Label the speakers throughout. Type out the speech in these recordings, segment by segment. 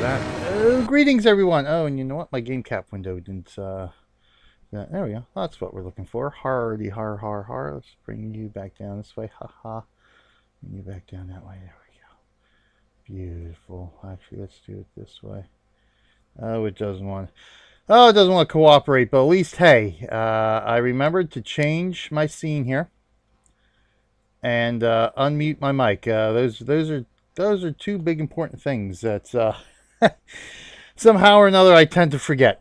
Speaker 1: that. Greetings, everyone. Oh, and you know what? My game cap window didn't. There we go. That's what we're looking for. Hardy, har, har, har. Let's bring you back down this way. Ha ha. Bring you back down that way. There we go. Beautiful. Actually, let's do it this way. Oh, it doesn't want. Oh, it doesn't want to cooperate. But at least, hey, I remembered to change my scene here and unmute my mic. Those are two big important things that somehow or another I tend to forget.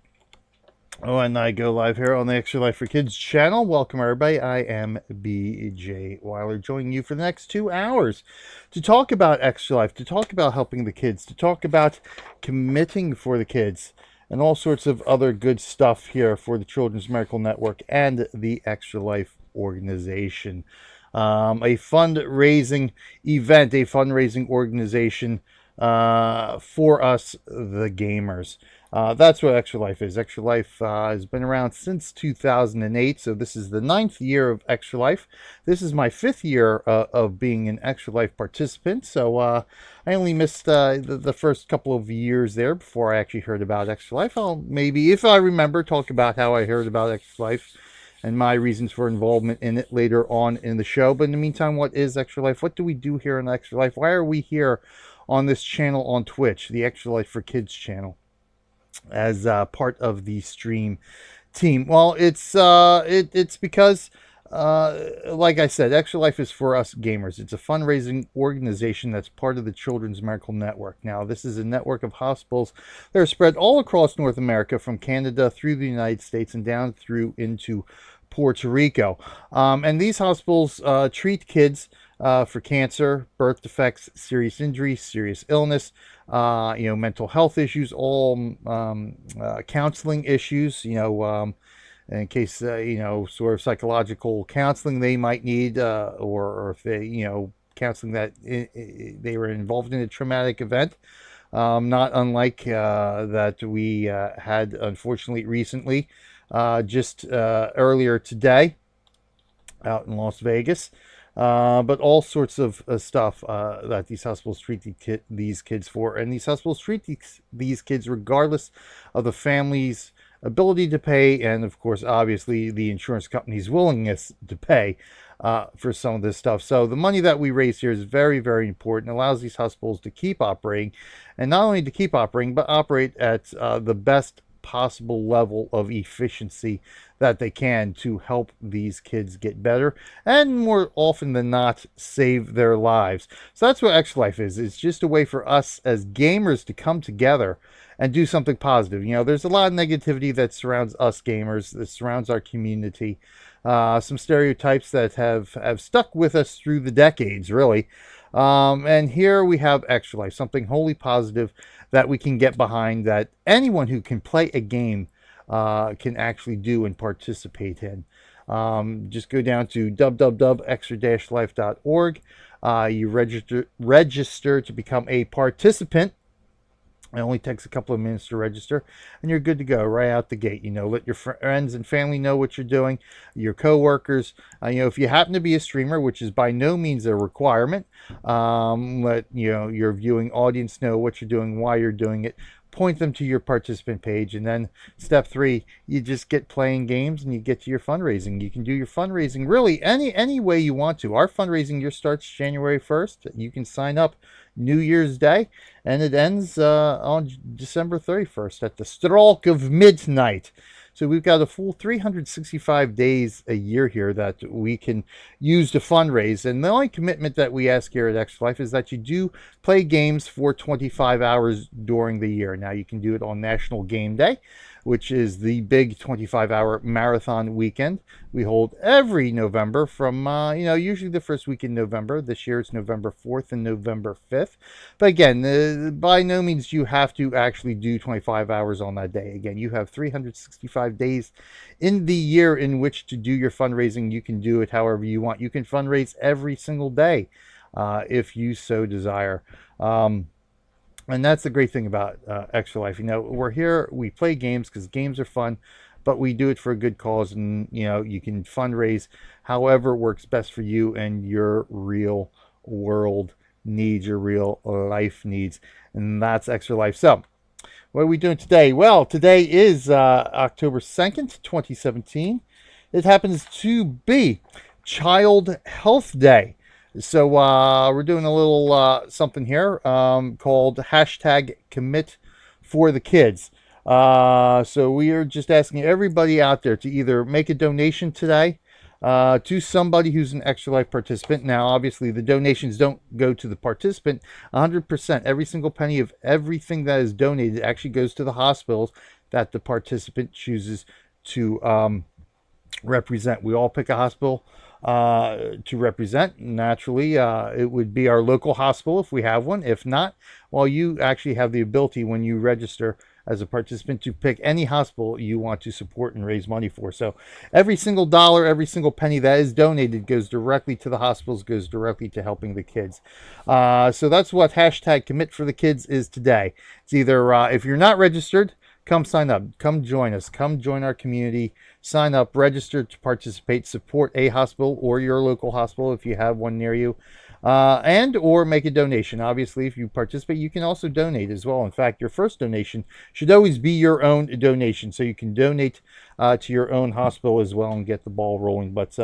Speaker 1: Oh, and I go live here on the Extra Life for Kids channel. Welcome, everybody. I am BJ Weiler, joining you for the next 2 hours to talk about Extra Life, to talk about helping the kids, to talk about committing for the kids, and all sorts of other good stuff here for the Children's Miracle Network and the Extra Life organization. A fundraising event, a fundraising organization for us, the gamers. That's what Extra Life is. Extra Life has been around since 2008, so this is the 9th year of Extra Life. This is my 5th year of being an Extra Life participant, so I only missed the first couple of years there before I actually heard about Extra Life. I'll maybe, if I remember, talk about how I heard about Extra Life and my reasons for involvement in it later on in the show. But in the meantime, what is Extra Life? What do we do here in Extra Life? Why are we here on this channel on Twitch, the Extra Life for Kids channel, as part of the stream team? Well, it's because, like I said, Extra Life is for us gamers. It's a fundraising organization that's part of the Children's Miracle Network. Now, this is a network of hospitals that are spread all across North America, from Canada through the United States and down through into Puerto Rico. And these hospitals treat kids for cancer, birth defects, serious injury, serious illness, mental health issues, all counseling issues, in case, sort of psychological counseling they might need, or if they, counseling that they were involved in a traumatic event, not unlike that we had, unfortunately, recently, just earlier today out in Las Vegas. But all sorts of stuff that these hospitals treat these kids for. And these hospitals treat these kids regardless of the family's ability to pay, and of course, obviously, the insurance company's willingness to pay for some of this stuff. So the money that we raise here is very, very important. It allows these hospitals to keep operating, and not only to keep operating, but operate at the best possible level of efficiency that they can to help these kids get better, and more often than not, save their lives. So that's what Extra Life is. It's just a way for us as gamers to come together and do something positive. There's a lot of negativity that surrounds us gamers, that surrounds our community, some stereotypes that have stuck with us through the decades, really. And here we have Extra Life, something wholly positive that we can get behind, that anyone who can play a game can actually do and participate in. Just go down to www.extra-life.org. You register to become a participant. It only takes a couple of minutes to register, and you're good to go right out the gate. Let your friends and family know what you're doing, your coworkers. If you happen to be a streamer, which is by no means a requirement, let your viewing audience know what you're doing, why you're doing it. Point them to your participant page, and then step 3, you just get playing games and you get to your fundraising. You can do your fundraising really any way you want to. Our fundraising year starts January 1st. You can sign up New Year's Day, and it ends on December 31st at the stroke of midnight. So we've got a full 365 days a year here that we can use to fundraise. And the only commitment that we ask here at Extra Life is that you do play games for 25 hours during the year. Now, you can do it on National Game Day, which is the big 25-hour marathon weekend we hold every November from, usually the first week in November. This year it's November 4th and November 5th. But again, by no means you have to actually do 25 hours on that day. Again, you have 365 days in the year in which to do your fundraising. You can do it however you want. You can fundraise every single day if you so desire. And that's the great thing about Extra Life. We're here, we play games because games are fun, but we do it for a good cause. And, you can fundraise however works best for you and your real world needs, your real life needs. And that's Extra Life. So What are we doing today? Well, today is October 2nd, 2017. It happens to be Child Health Day. So we're doing a little something here called hashtag Commit for the Kids. So we are just asking everybody out there to either make a donation today to somebody who's an Extra Life participant. Now, obviously, the donations don't go to the participant. 100%, every single penny of everything that is donated actually goes to the hospitals that the participant chooses to represent. We all pick a hospital to represent. Naturally, it would be our local hospital if we have one. If not, well, you actually have the ability when you register as a participant to pick any hospital you want to support and raise money for. So every single dollar, every single penny that is donated goes directly to the hospitals, goes directly to helping the kids. So that's what hashtag Commit for the Kids is today. It's either, if you're not registered, come sign up, come join us, come join our community, sign up, register to participate, support a hospital or your local hospital if you have one near you. And or make a donation. Obviously, if you participate, you can also donate as well. In fact, your first donation should always be your own donation, so you can donate to your own hospital as well and get the ball rolling. But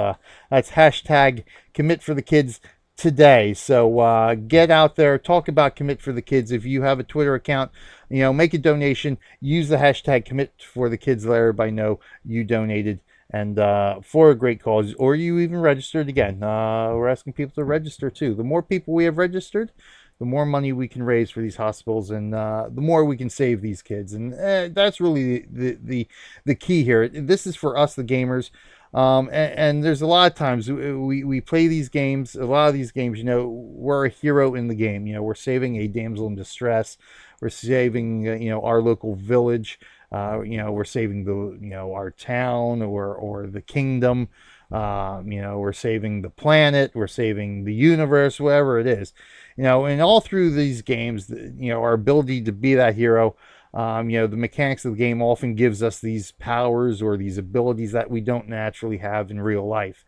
Speaker 1: that's hashtag Commit for the Kids today. So get out there, talk about Commit for the Kids. If you have a Twitter account, make a donation, use the hashtag Commit for the Kids, let everybody know you donated and for a great cause, or you even registered. Again, we're asking people to register too. The more people we have registered, the more money we can raise for these hospitals, and the more we can save these kids. And that's really the key here. This is for us, the gamers. And there's a lot of times we play these games. A lot of these games, we're a hero in the game. We're saving a damsel in distress. We're saving, our local village. We're saving our town or the kingdom. We're saving the planet. We're saving the universe, whatever it is. And all through these games, our ability to be that hero. The mechanics of the game often gives us these powers or these abilities that we don't naturally have in real life.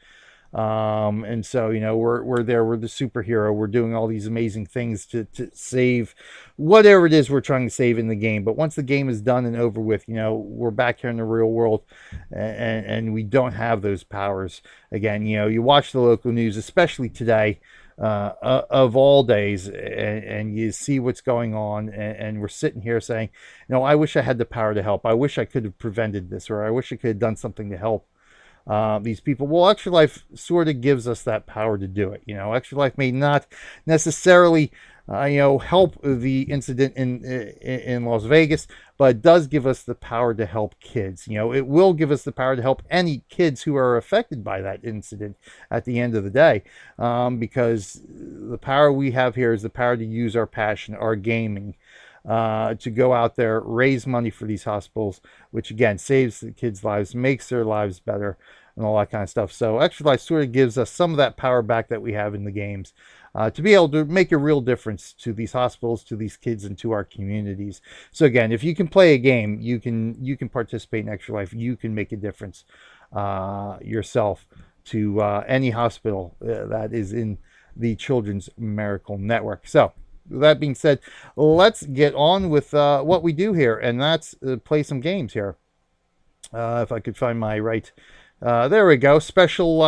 Speaker 1: And so, we're there, we're the superhero, we're doing all these amazing things to save whatever it is we're trying to save in the game. But once the game is done and over with, we're back here in the real world and we don't have those powers again. You watch the local news, especially today, of all days, and you see what's going on, and we're sitting here saying, I wish I had the power to help. I wish I could have prevented this, or I wish I could have done something to help these people. Well, Extra Life sort of gives us that power to do it. Extra Life may not necessarily help the incident in Las Vegas, but it does give us the power to help kids. It will give us the power to help any kids who are affected by that incident at the end of the day, because the power we have here is the power to use our passion, our gaming, to go out there, raise money for these hospitals, which again saves the kids' lives, makes their lives better, and all that kind of stuff. So Extra Life sort of gives us some of that power back that we have in the games, to be able to make a real difference to these hospitals, to these kids, and to our communities. So again, if you can play a game, you can participate in Extra Life. You can make a difference yourself to any hospital that is in the Children's Miracle Network. So with that being said, let's get on with what we do here, and that's play some games here. If I could find my right, there we go. Special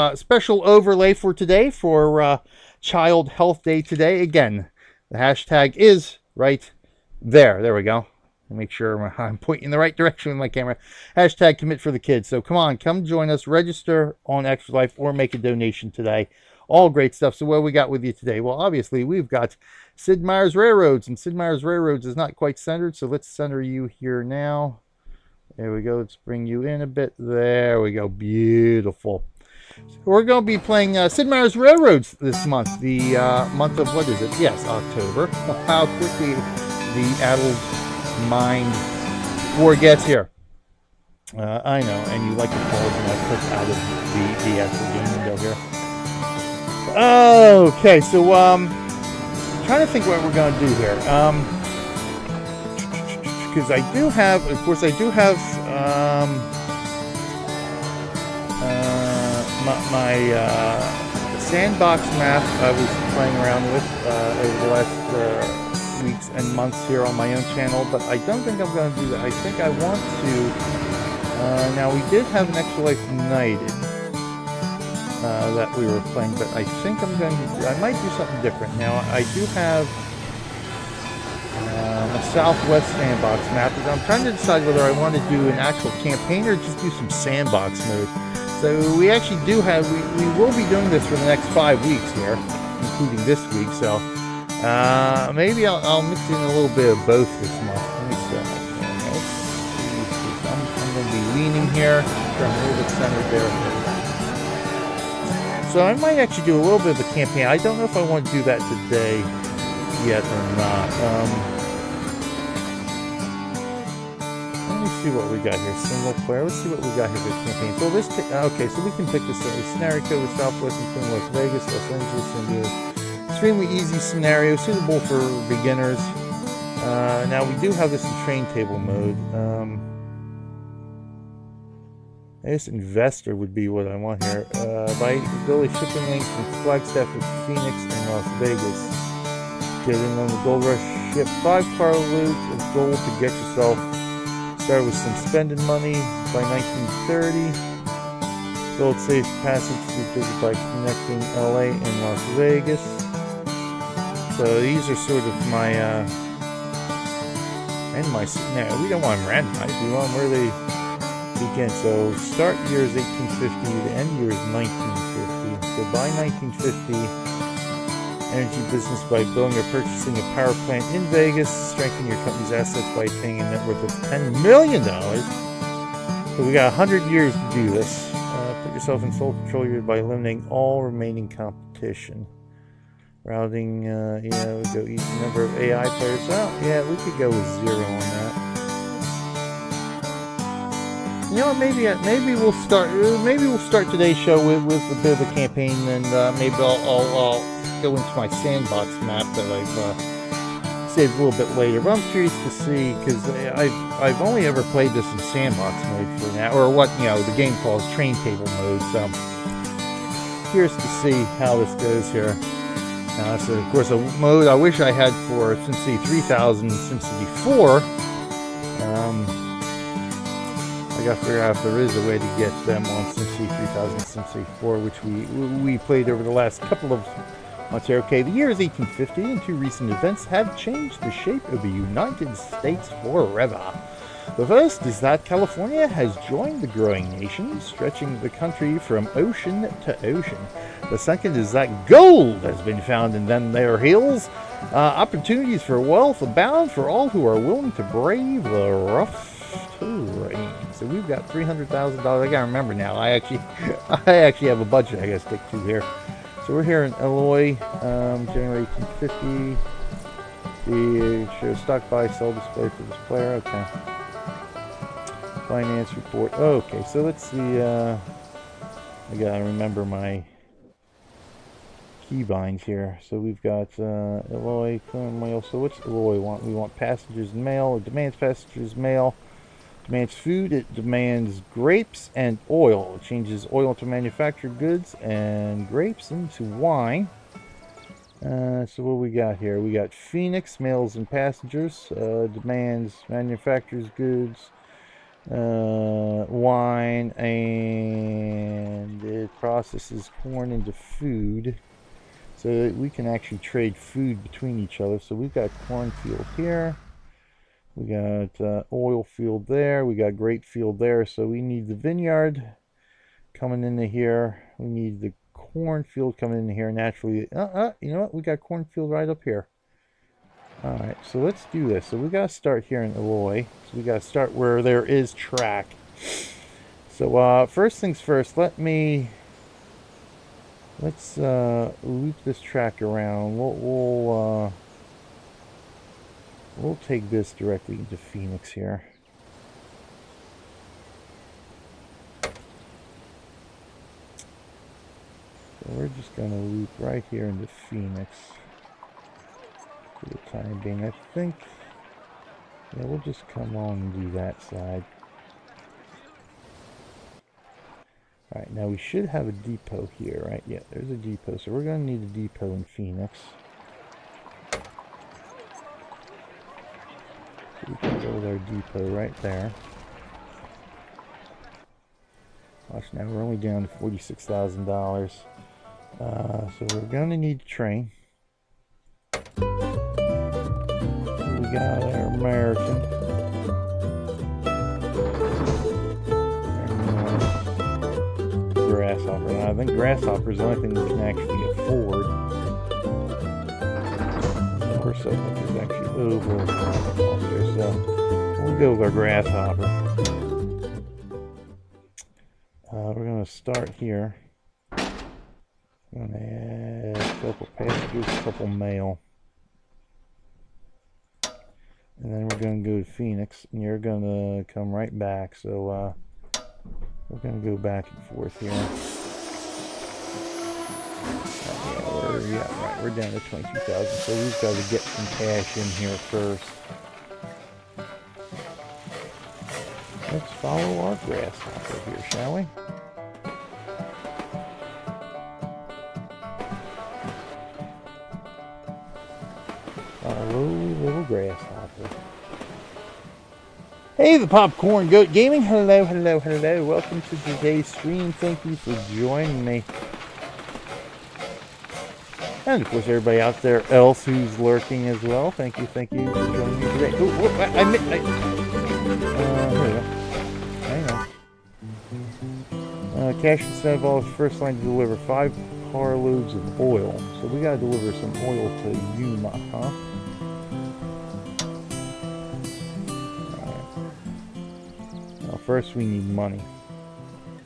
Speaker 1: overlay for today for Child Health Day today. Again, the hashtag is right there. There we go. Make sure I'm pointing in the right direction with my camera. Hashtag Commit for the Kids. So come join us. Register on Extra Life or make a donation today. All great stuff. So what we got with you today? Well, obviously we've got Sid Meier's Railroads, and Sid Meier's Railroads is not quite centered, so let's center you here now. There we go. Let's bring you in a bit. There we go. Beautiful. So we're going to be playing Sid Meier's Railroads this month. The month of, what is it? Yes, October. How quickly the addled mind forgets here. I know, and you like to call it when I click out of the actual game window here. Okay, so trying to think what we're going to do here. Because I do have, of course, my sandbox map I was playing around with over the last weeks and months here on my own channel, but I don't think I'm going to do that. I think I want to, now we did have an Extra Life United that we were playing, but I think I'm going to, I might do something different. Now I do have a Southwest sandbox map. I'm trying to decide whether I want to do an actual campaign or just do some sandbox mode. So we actually do have, we will be doing this for the next 5 weeks here, including this week. So maybe I'll mix in a little bit of both this month. Let me see. I'm going to be leaning here. I'm a little bit centered there. So I might actually do a little bit of a campaign. I don't know if I want to do that today yet or not. Let me see what we got here. Single player. Let's see what we got here for campaign. So this, okay, so we can pick this scenario code with Southwest, including Las Vegas, Los Angeles, and the extremely easy scenario, suitable for beginners. Now we do have this in train table mode. I guess investor would be what I want here. Buy daily shipping links from Flagstaff to Phoenix and Las Vegas. Get in on the Gold Rush ship 5 carloads of gold to get yourself started with some spending money by 1930. Gold safe passage to visit by connecting LA and Las Vegas. So these are sort of my now we don't want them randomized, we want them where they begin. So start year is 1850, the end year is 1950. So by 1950, energy business by building or purchasing a power plant in Vegas, strengthen your company's assets by paying a net worth of $10 million. So we got 100 years to do this. Put yourself in sole control by eliminating all remaining competition. Routing, we go each number of AI players. Oh, yeah, we could go with 0 on that. You know, maybe we'll start today's show with a bit of a campaign, and maybe I'll go into my sandbox map that I've saved a little bit later. But I'm curious to see, because I've only ever played this in sandbox mode for now, or what the game calls train table mode. So I'm curious to see how this goes here. So of course a mode I wish I had for SimCity 3000 and SimCity 4. I gotta figure out if there is a way to get them on SimCity 3000 and SimCity 4, which we played over the last couple of months here. Okay, the year is 1850, and 2 recent events have changed the shape of the United States forever. The first is that California has joined the growing nation, stretching the country from ocean to ocean. The second is that gold has been found in them there hills. Opportunities for wealth abound for all who are willing to brave the rough terrain. So we've got $300,000. I gotta remember now. I actually have a budget I gotta stick to here. So we're here in Illinois, January 1850. The show stock buy, sell display for this player. Okay. Finance report. Okay, so let's see. I gotta remember my keybinds here. So we've got Illinois mail. So what's Illinois want? We want passengers and mail. It demands passengers mail. Demands food. It demands grapes and oil. It changes oil into manufactured goods and grapes into wine. So what we got here? We got Phoenix mails and passengers. Demands manufactures goods. Wine, and it processes corn into food, so that we can actually trade food between each other. So we've got cornfield here, we got oil field there, we got grape field there. So we need the vineyard coming into here, we need the cornfield coming in here naturally. You know what, we got cornfield right up here. Alright, so let's do this. So we gotta start here in Illinois. So we gotta start where there is track. So first things first, let's loop this track around. We'll take this directly into Phoenix here. So we're just gonna loop right here into Phoenix. For the time being, I think, yeah, we'll just come on and do that side. Alright, now we should have a depot here, right? Yeah, there's a depot, so we're going to need a depot in Phoenix. We can build our depot right there. Watch now, we're only down to $46,000. So we're going to need a train. We got our American. And Grasshopper. Now, I think Grasshopper is the only thing we can actually afford. Of course, I think it's actually over there, so we'll go with our Grasshopper. We're going to start here. I'm going to add a couple passengers, a couple mail. And then we're going to go to Phoenix, and you're going to come right back. So we're going to go back and forth here. We're down to 22,000. So we've got to get some cash in here first. Let's follow our Grasshopper here, shall we? Follow little Grasshopper. Hey, the Popcorn Goat Gaming. Hello, hello, hello. Welcome to today's stream. Thank you for joining me. And of course, everybody out there else who's lurking as well. Thank you for joining me today. Here we go. Hang on. Cash incentive off first line to deliver 5 carloads of oil. So we gotta deliver some oil to Yuma, huh? Alright. Well, first we need money.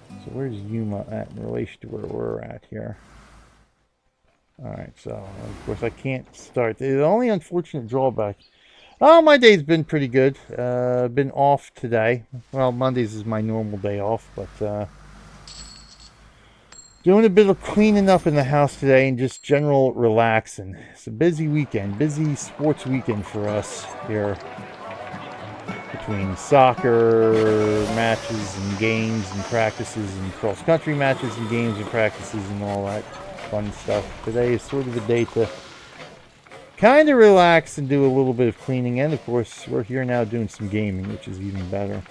Speaker 1: So where's Yuma at in relation to where we're at here? Alright, so of course I can't start. The only unfortunate drawback. Oh, my day's been pretty good. Been off today. Well, Mondays is my normal day off, but doing a bit of cleaning up in the house today and just general relaxing. It's a busy weekend, busy sports weekend for us here. Between soccer matches and games and practices and cross-country matches and games and practices and all that fun stuff. Today is sort of a day to kind of relax and do a little bit of cleaning, and of course we're here now doing some gaming, which is even better.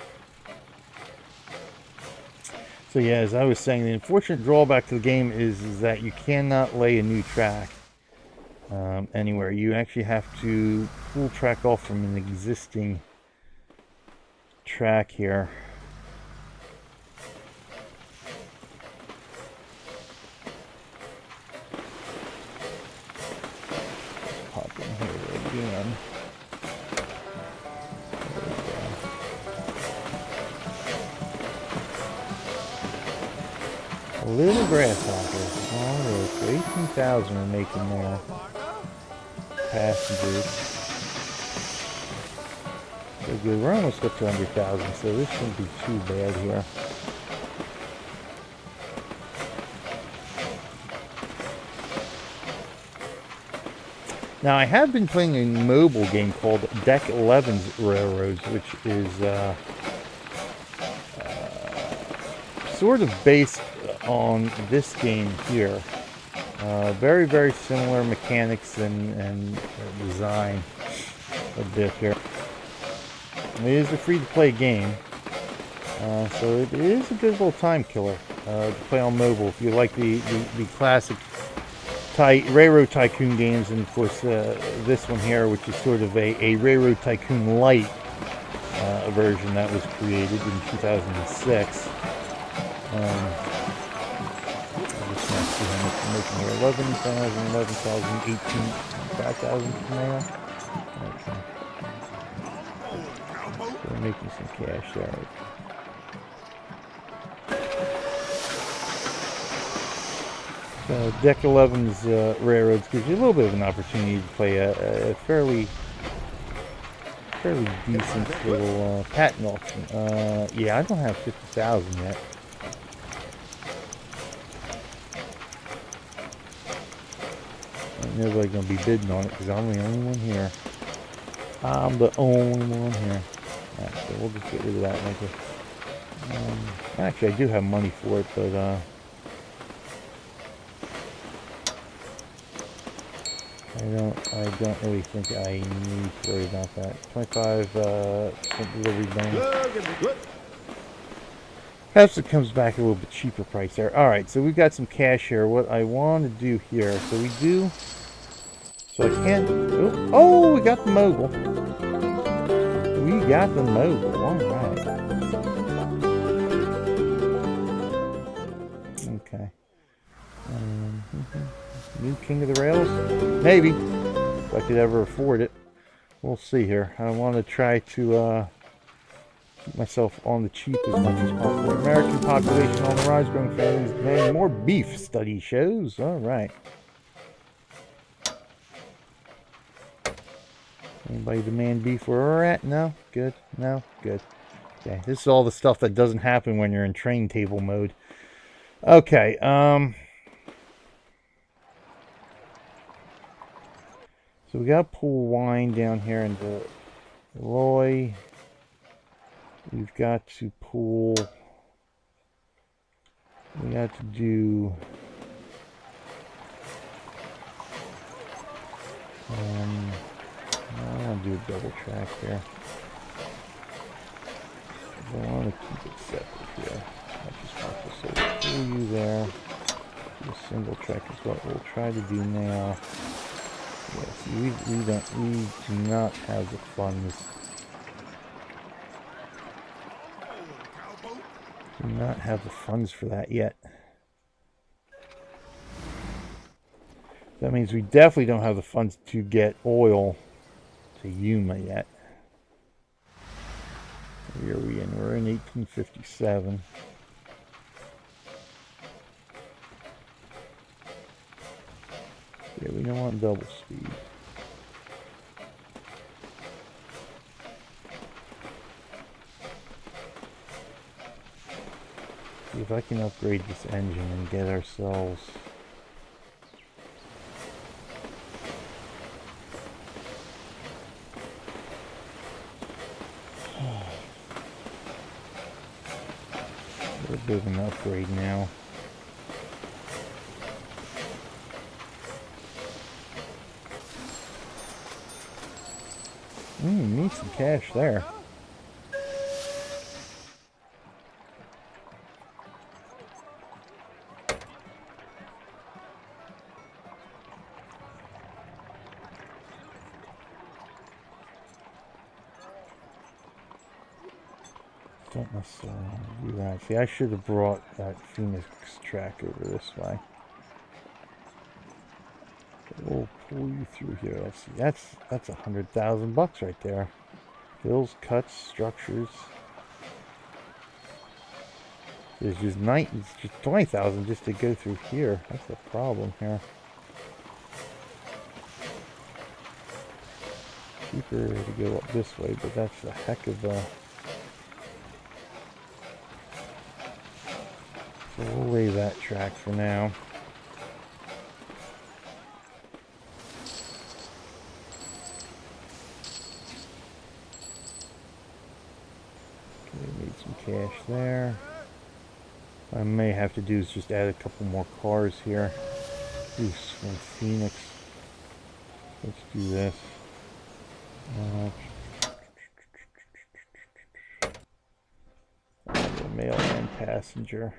Speaker 1: So yeah, as I was saying, the unfortunate drawback to the game is that you cannot lay a new track anywhere. You actually have to pull track off from an existing track here. Again. A little Grasshopper. Alright, so 18,000 we're making there. Passengers. So good. We're almost up to 100,000, so this shouldn't be too bad here. Now, I have been playing a mobile game called Deck 11's Railroads, which is sort of based on this game here. Very, very similar mechanics and design a bit here. It is a free-to-play game, so it is a good little time killer to play on mobile if you like the classic Railroad Tycoon games, and of course this one here, which is sort of a Railroad Tycoon Light version that was created in 2006. I just want to see how much we're making here. 11,000, 11,000, 5,000 from there. Okay. So we're making some cash there. Deck 11's Railroads gives you a little bit of an opportunity to play a fairly decent little patent auction. Yeah, I don't have 50,000 yet. Ain't nobody gonna be bidding on it because I'm the only one here. I'm the only one here. Alright, so we'll just get rid of that later. Actually, I do have money for it, but I don't really think I need to worry about that. 25% delivery bonus. Perhaps it comes back a little bit cheaper price there. Alright, so we've got some cash here. What I want to do here, so we do... So I can't... Oh, we got the mogul. We got the mogul. Alright. Okay. New king of the rails? Maybe. If I could ever afford it. We'll see here. I want to try to keep myself on the cheap as much as possible. American population on the rise, growing families demanding more beef, study shows. Alright. Anybody demand beef where we're at? No? Good? No? Good. Okay, this is all the stuff that doesn't happen when you're in train table mode. Okay, so we got pull wine down here in the Roy. We've got to pull... We got to do... I want to do a double track here. I want to keep it separate here. So we'll pull you there. Do a single track is what we'll try to do now. Yes, we do not have the funds. Do not have the funds for that yet. That means we definitely don't have the funds to get oil to Yuma yet. Where are we in? We're in 1857. Yeah, we don't want double speed. See if I can upgrade this engine and get ourselves... a bit of an upgrade now. Need some cash there. Don't necessarily want to do that. See, I should have brought that Phoenix track over this way. We'll pull you through here. Let's see. That's $100,000 right there. Fills, cuts, structures. There's just 20,000 just to go through here. That's a problem here. Cheaper to go up this way, but that's a heck of a... So we'll lay that track for now. Okay, need some cash there. What I may have to do is just add a couple more cars here. Do some Phoenix. Let's do this. Mail and passenger.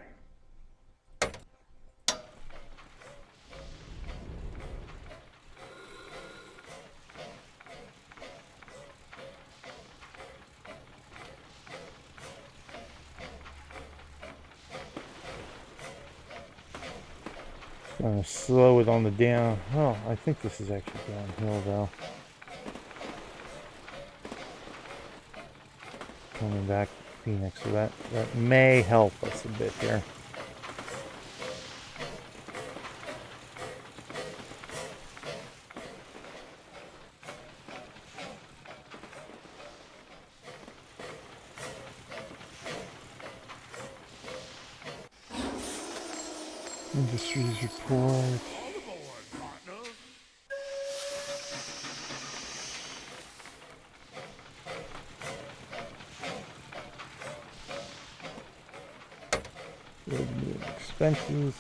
Speaker 1: Gonna slow it on the down. Oh, I think this is actually downhill though. Coming back to Phoenix, so that may help us a bit here. Industries report. Revenue and expenses.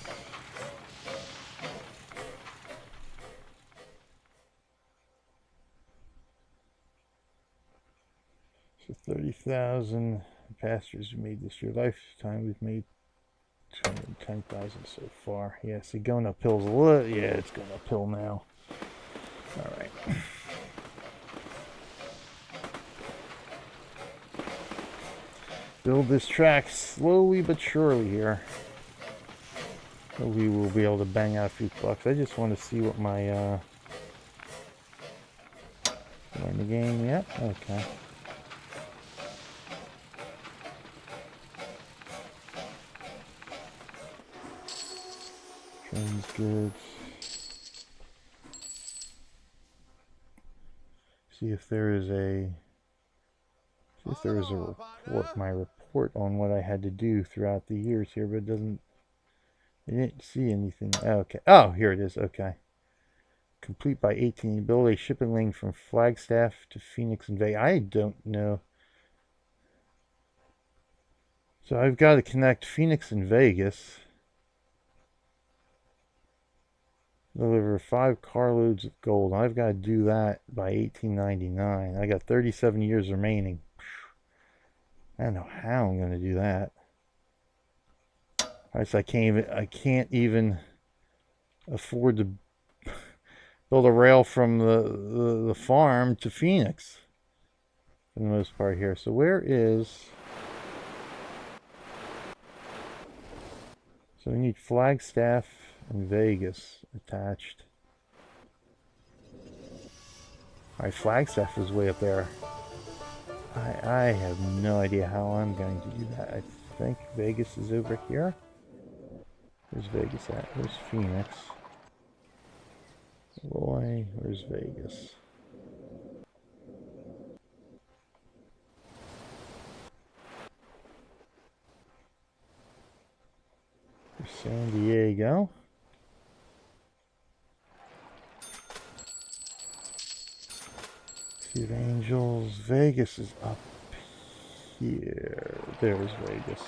Speaker 1: So 30,000 pastures we made this year. Lifetime we've made 210,000 so far. Yeah, see, going uphill's a little. Yeah, it's going uphill now. All right. Build this track slowly but surely here. So we will be able to bang out a few bucks. I just want to see what my in the game. Yep. Okay. Trains goods. See if there is a report, my report on what I had to do throughout the years here, but it doesn't. I didn't see anything. Okay. Oh, here it is. Okay. Complete by 18. Build a shipping lane from Flagstaff to Phoenix and Vegas. I don't know. So I've got to connect Phoenix and Vegas. Deliver 5 carloads of gold. I've got to do that by 1899. I got 37 years remaining. I don't know how I'm going to do that. All right, so I can't even afford to build a rail from the farm to Phoenix for the most part here. So where is... So we need Flagstaff and Vegas attached. Alright, Flagstaff is way up there. I have no idea how I'm going to do that. I think Vegas is over here. Where's Vegas at? Where's Phoenix? Roy, where's Vegas? There's San Diego. City of Angels. Vegas is up here. There's Vegas.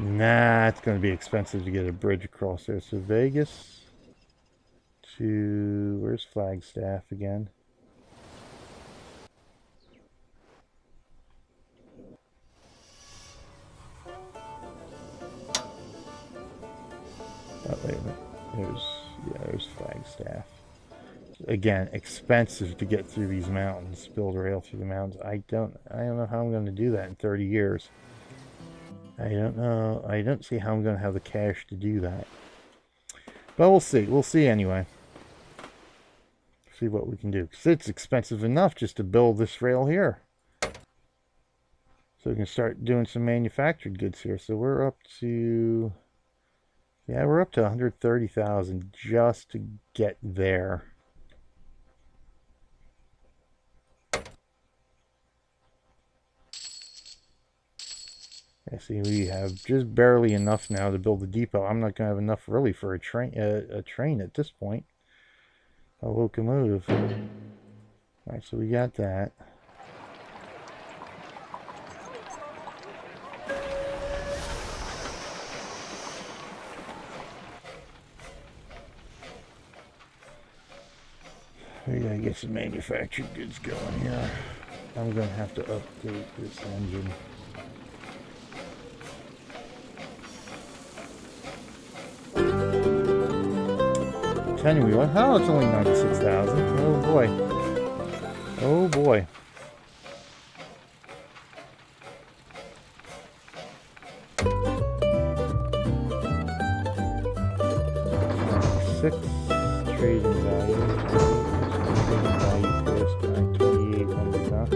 Speaker 1: Nah, it's going to be expensive to get a bridge across there. So Vegas to... Where's Flagstaff again? Oh, wait a minute. There's Flagstaff. Again, expensive to get through these mountains. Build a rail through the mountains. I don't know how I'm going to do that in 30 years. I don't know. I don't see how I'm going to have the cash to do that. But we'll see. We'll see anyway. See what we can do. Because it's expensive enough just to build this rail here. So we can start doing some manufactured goods here. So we're up to... Yeah, we're up to 130,000 just to get there. I see we have just barely enough now to build the depot. I'm not going to have enough really for a train at this point. A locomotive. Alright, so we got that. We gotta get some manufactured goods going here. I'm gonna have to update this engine. Ten-wheeler. Oh, it's only 96,000. Oh boy. Oh boy. Six trading value. Trading value first at 2,800, huh?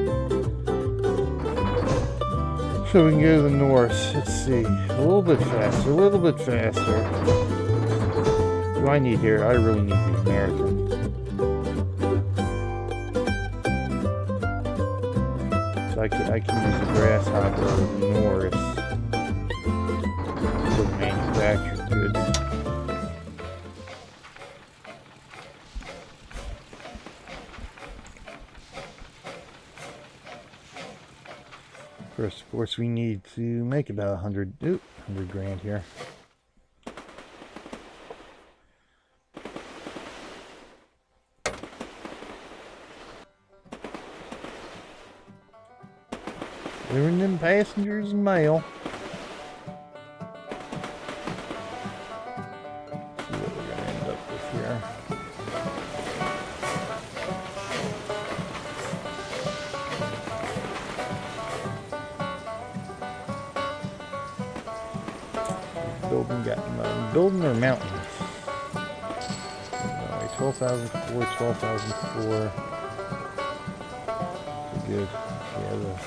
Speaker 1: So we can go to the north. Let's see. A little bit faster. A little bit faster. What do I need here? I really need the American. So I can use the grasshopper of the north for the manufactured goods. First, of course, we need to make about 100 grand here. Delivering them passengers and mail. See what we're gonna end up with here. Building or mountains? 12,004, 12,004. Good. Yeah, the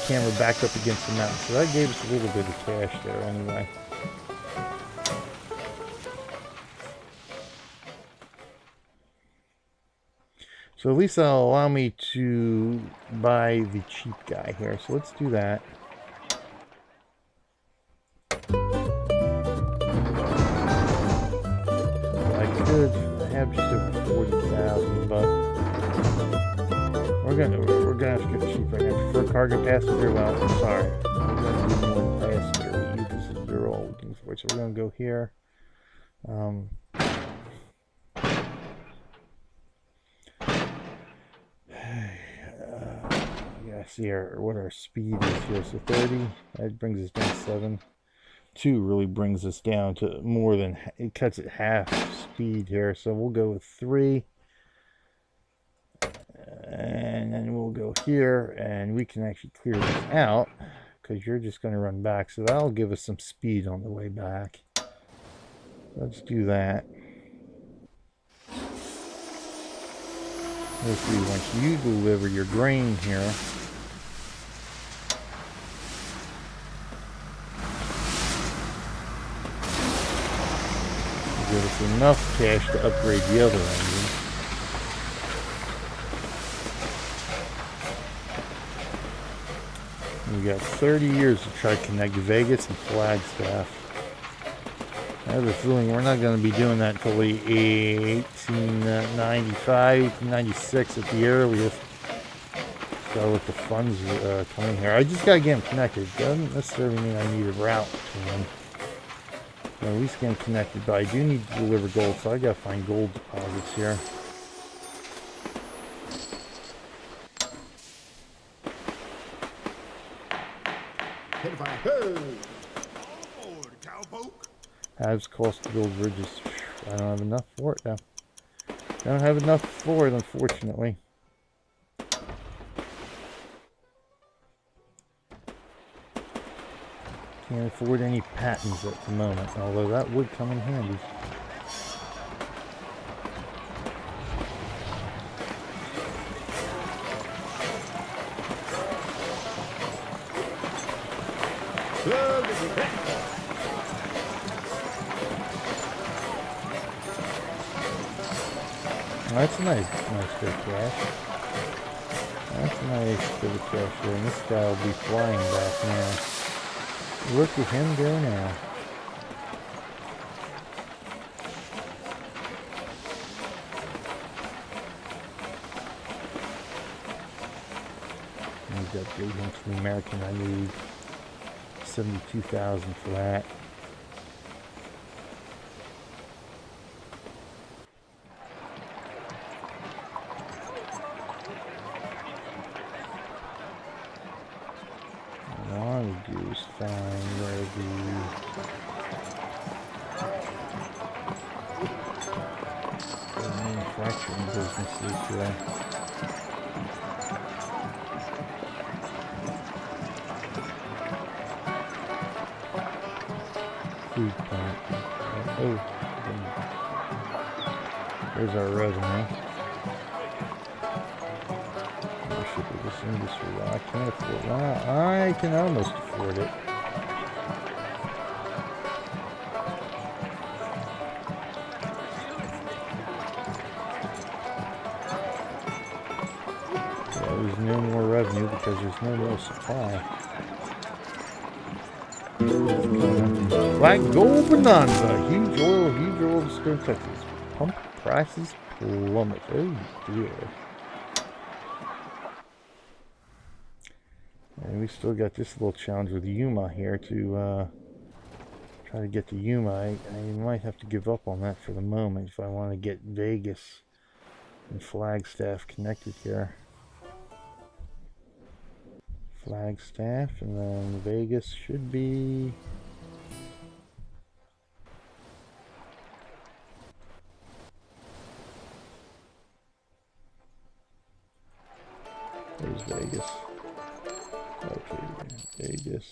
Speaker 1: camera backed up against the mountain, so that gave us a little bit of cash there anyway. So at least that'll allow me to buy the cheap guy here. So let's do that. I could have just over 40,000, but we're gonna have to get cheaper. I prefer cargo passenger. Well, I'm sorry, we're gonna do more passenger. This is they're all looking for. So we're gonna go here. Yeah, see what our speed is here. So 30. That brings us down to 7. 2 really brings us down to more than, it cuts it half speed here. So we'll go with 3. And then we'll go here, and we can actually clear this out because you're just going to run back. So that'll give us some speed on the way back. Let's do that. Let's see, once you deliver your grain here, give us enough cash to upgrade the other engine. We got 30 years to try to connect Vegas and Flagstaff. I have a feeling we're not going to be doing that until the 1895, 1896 at the earliest. Just gotta let the funds come in here. I just gotta get them connected. Doesn't necessarily mean I need a route between them. At least get them connected, but I do need to deliver gold, so I gotta find gold deposits here. Has cost to build bridges. I don't have enough for it now. I don't have enough for it, unfortunately. Can't afford any patents at the moment, although that would come in handy. That's a nice bit of cash. That's a nice bit of cash there, and this guy will be flying back now. Look at him go now. Need to upgrade him to the American. I need 72,000 for that. There's our resume. Ownership of this industry. Well, I can't afford it. Well, I can almost afford it. Yeah, there's no more revenue because there's no more supply. Black Gold Bonanza. Huge oil disco Texas. Pump prices plummet. Oh dear. And we still got this little challenge with Yuma here to try to get to Yuma. I might have to give up on that for the moment if I want to get Vegas and Flagstaff connected here. Flagstaff, and then Vegas should be... There's Vegas. Okay, Vegas.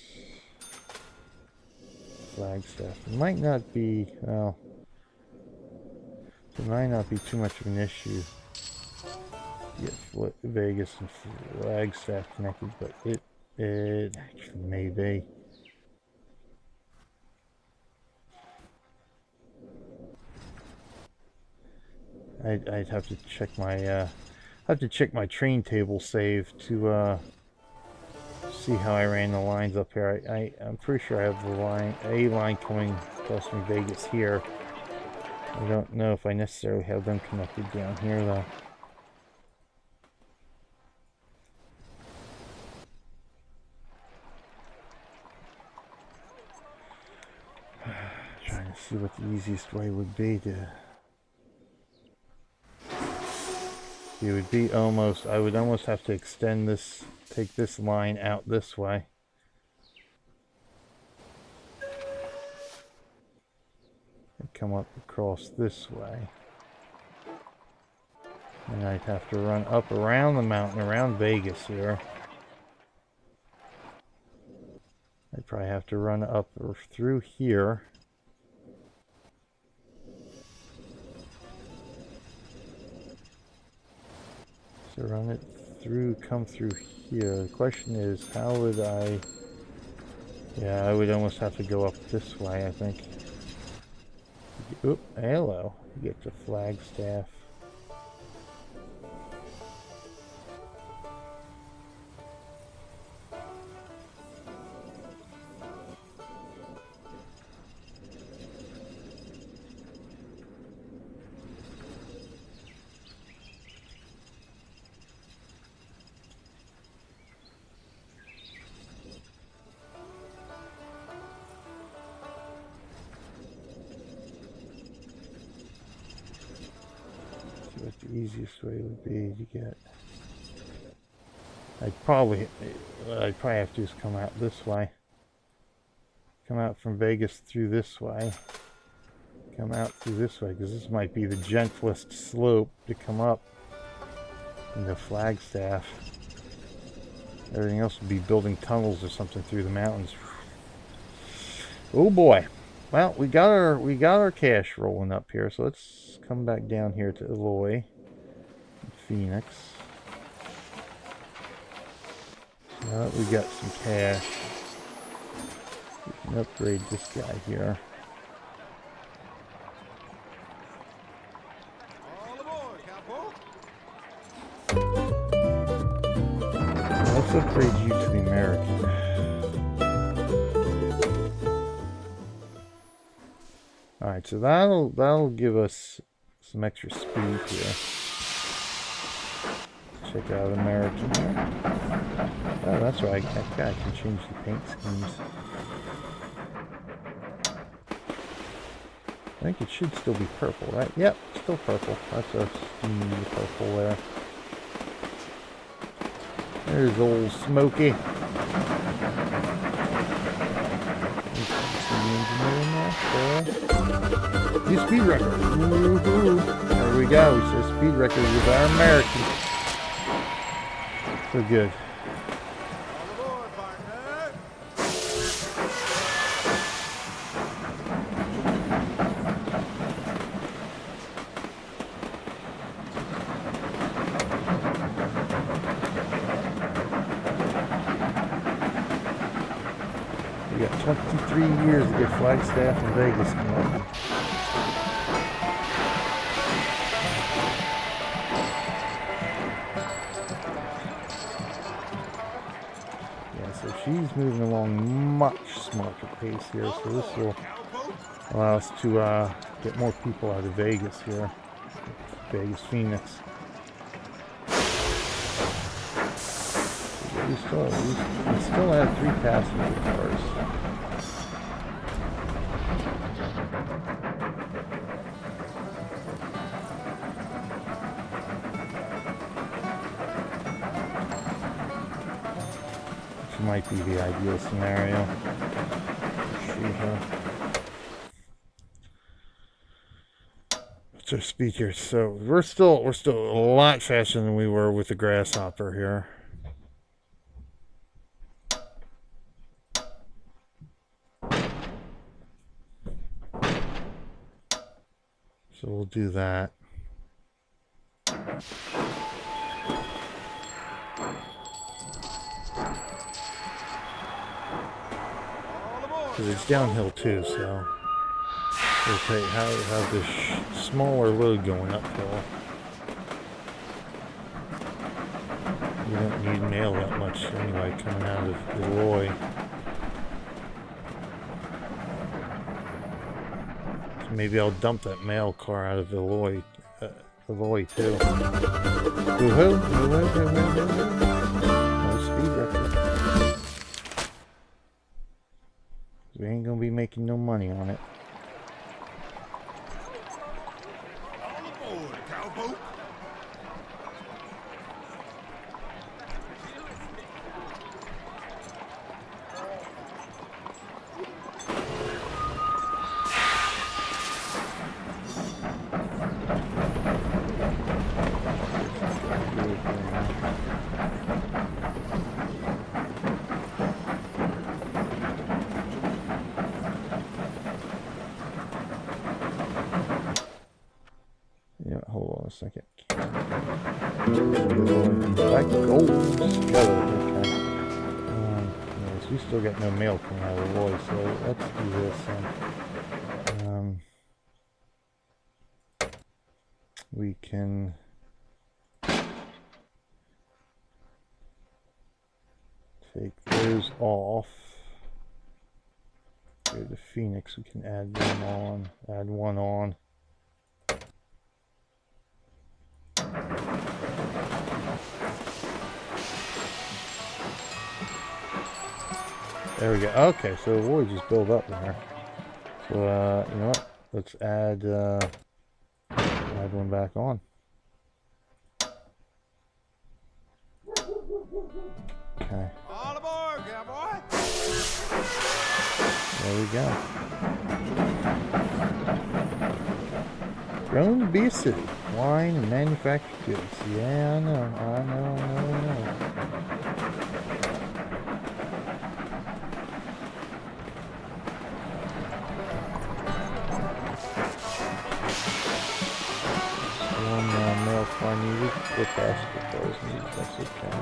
Speaker 1: Flagstaff. It might not be, well, it might not be too much of an issue to get Vegas and Flagstaff connected, but it actually may be. I'd have to check my train table save to see how I ran the lines up here. I'm pretty sure I have the A line coming across from Vegas here. I don't know if I necessarily have them connected down here though. Trying to see what the easiest way would be to... It would be almost, I would almost have to extend this, take this line out this way. And come up across this way. And I'd have to run up around the mountain, around Vegas here. I'd probably have to run up or through here. So run it through, come through here. The question is, how would I... Yeah, I would almost have to go up this way, I think. Oop, hello. You get to Flagstaff. Easiest way would be to get... I'd probably have to just come out this way. Come out from Vegas through this way. Come out through this way, because this might be the gentlest slope to come up into Flagstaff. Everything else would be building tunnels or something through the mountains. Oh boy. Well, we got our cash rolling up here, so let's come back down here to Eloy. Phoenix. Now that we got some cash, we can upgrade this guy here. Let's upgrade you to the American. Alright, so that'll give us some extra speed here. Check out American here. Oh, that's right. I can change the paint schemes. I think it should still be purple, right? Yep, still purple. That's our steamy purple there. There's old Smokey. New speed record. There we go. We said speed record with our American. So good. We got 23 years to get Flagstaff and Vegas connected. She's moving along much smarter pace here, so this will allow us to get more people out of Vegas here. Vegas, Phoenix. We still have 3 passenger cars. might be the ideal scenario. What's our speed here? So we're still a lot faster than we were with the grasshopper here. So we'll do that. Because it's downhill too, so we'll have this smaller load going uphill. We don't need mail that much anyway coming out of Eloy. So maybe I'll dump that mail car out of Eloy too. Woohoo! No speed record. We ain't gonna be making no money on it.
Speaker 2: All aboard, cowboy.
Speaker 1: Hold on a second. That goes together. Okay. Yes, we still got no mail coming out of Roy, so let's do this. We can take those off. Go to Phoenix. We can add them on. Add one on. There we go. Okay, so the void just build up there. So, you know what? Let's add one back on. Okay.
Speaker 2: All aboard, cowboy.
Speaker 1: There we go. Grown to be a city. Wine and manufactured goods. Yeah, I know. Mail car needed. The passenger cars needed. That's okay.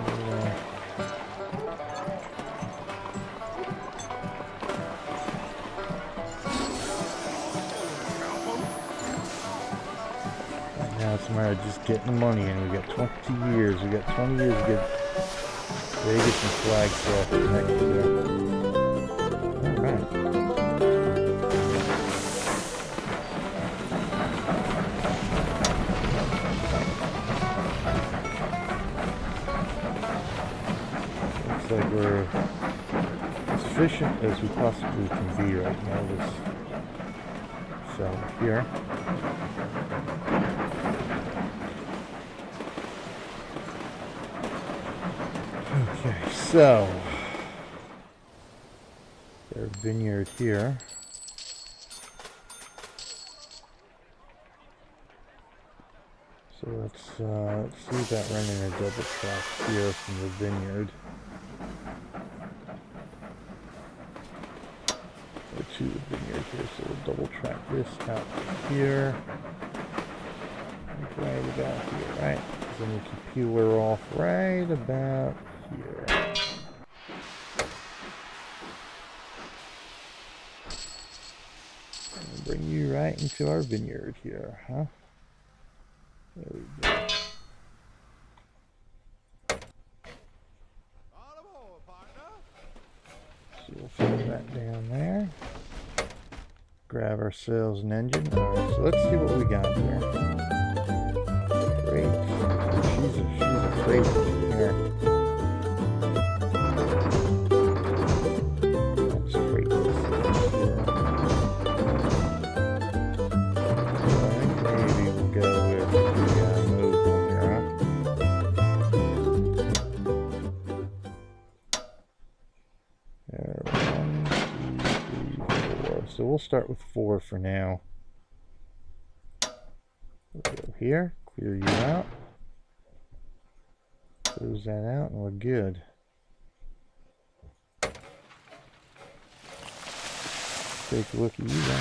Speaker 1: Now it's a matter of just getting money in. We got 20 years. We got 20 years to get Vegas and Flagstaff next year. Alright. Like we're as efficient as we possibly can be right now. This cell here. Okay, so their vineyard here. So let's see about running a double track here from the vineyard. To the vineyard here, so we'll double track this out here, right about here, right? Then we can peeler off right about here. And bring you right into our vineyard here, huh? There we go. So we'll put that down there. Grab ourselves an engine. Alright, so let's see what we got here. Great. She's afraid here. Let's freight this here. So I think maybe we'll go with the mobile here, huh? we'll start with 4 for now. We'll go here, clear you out. Close that out, and we're good. Take a look at you there.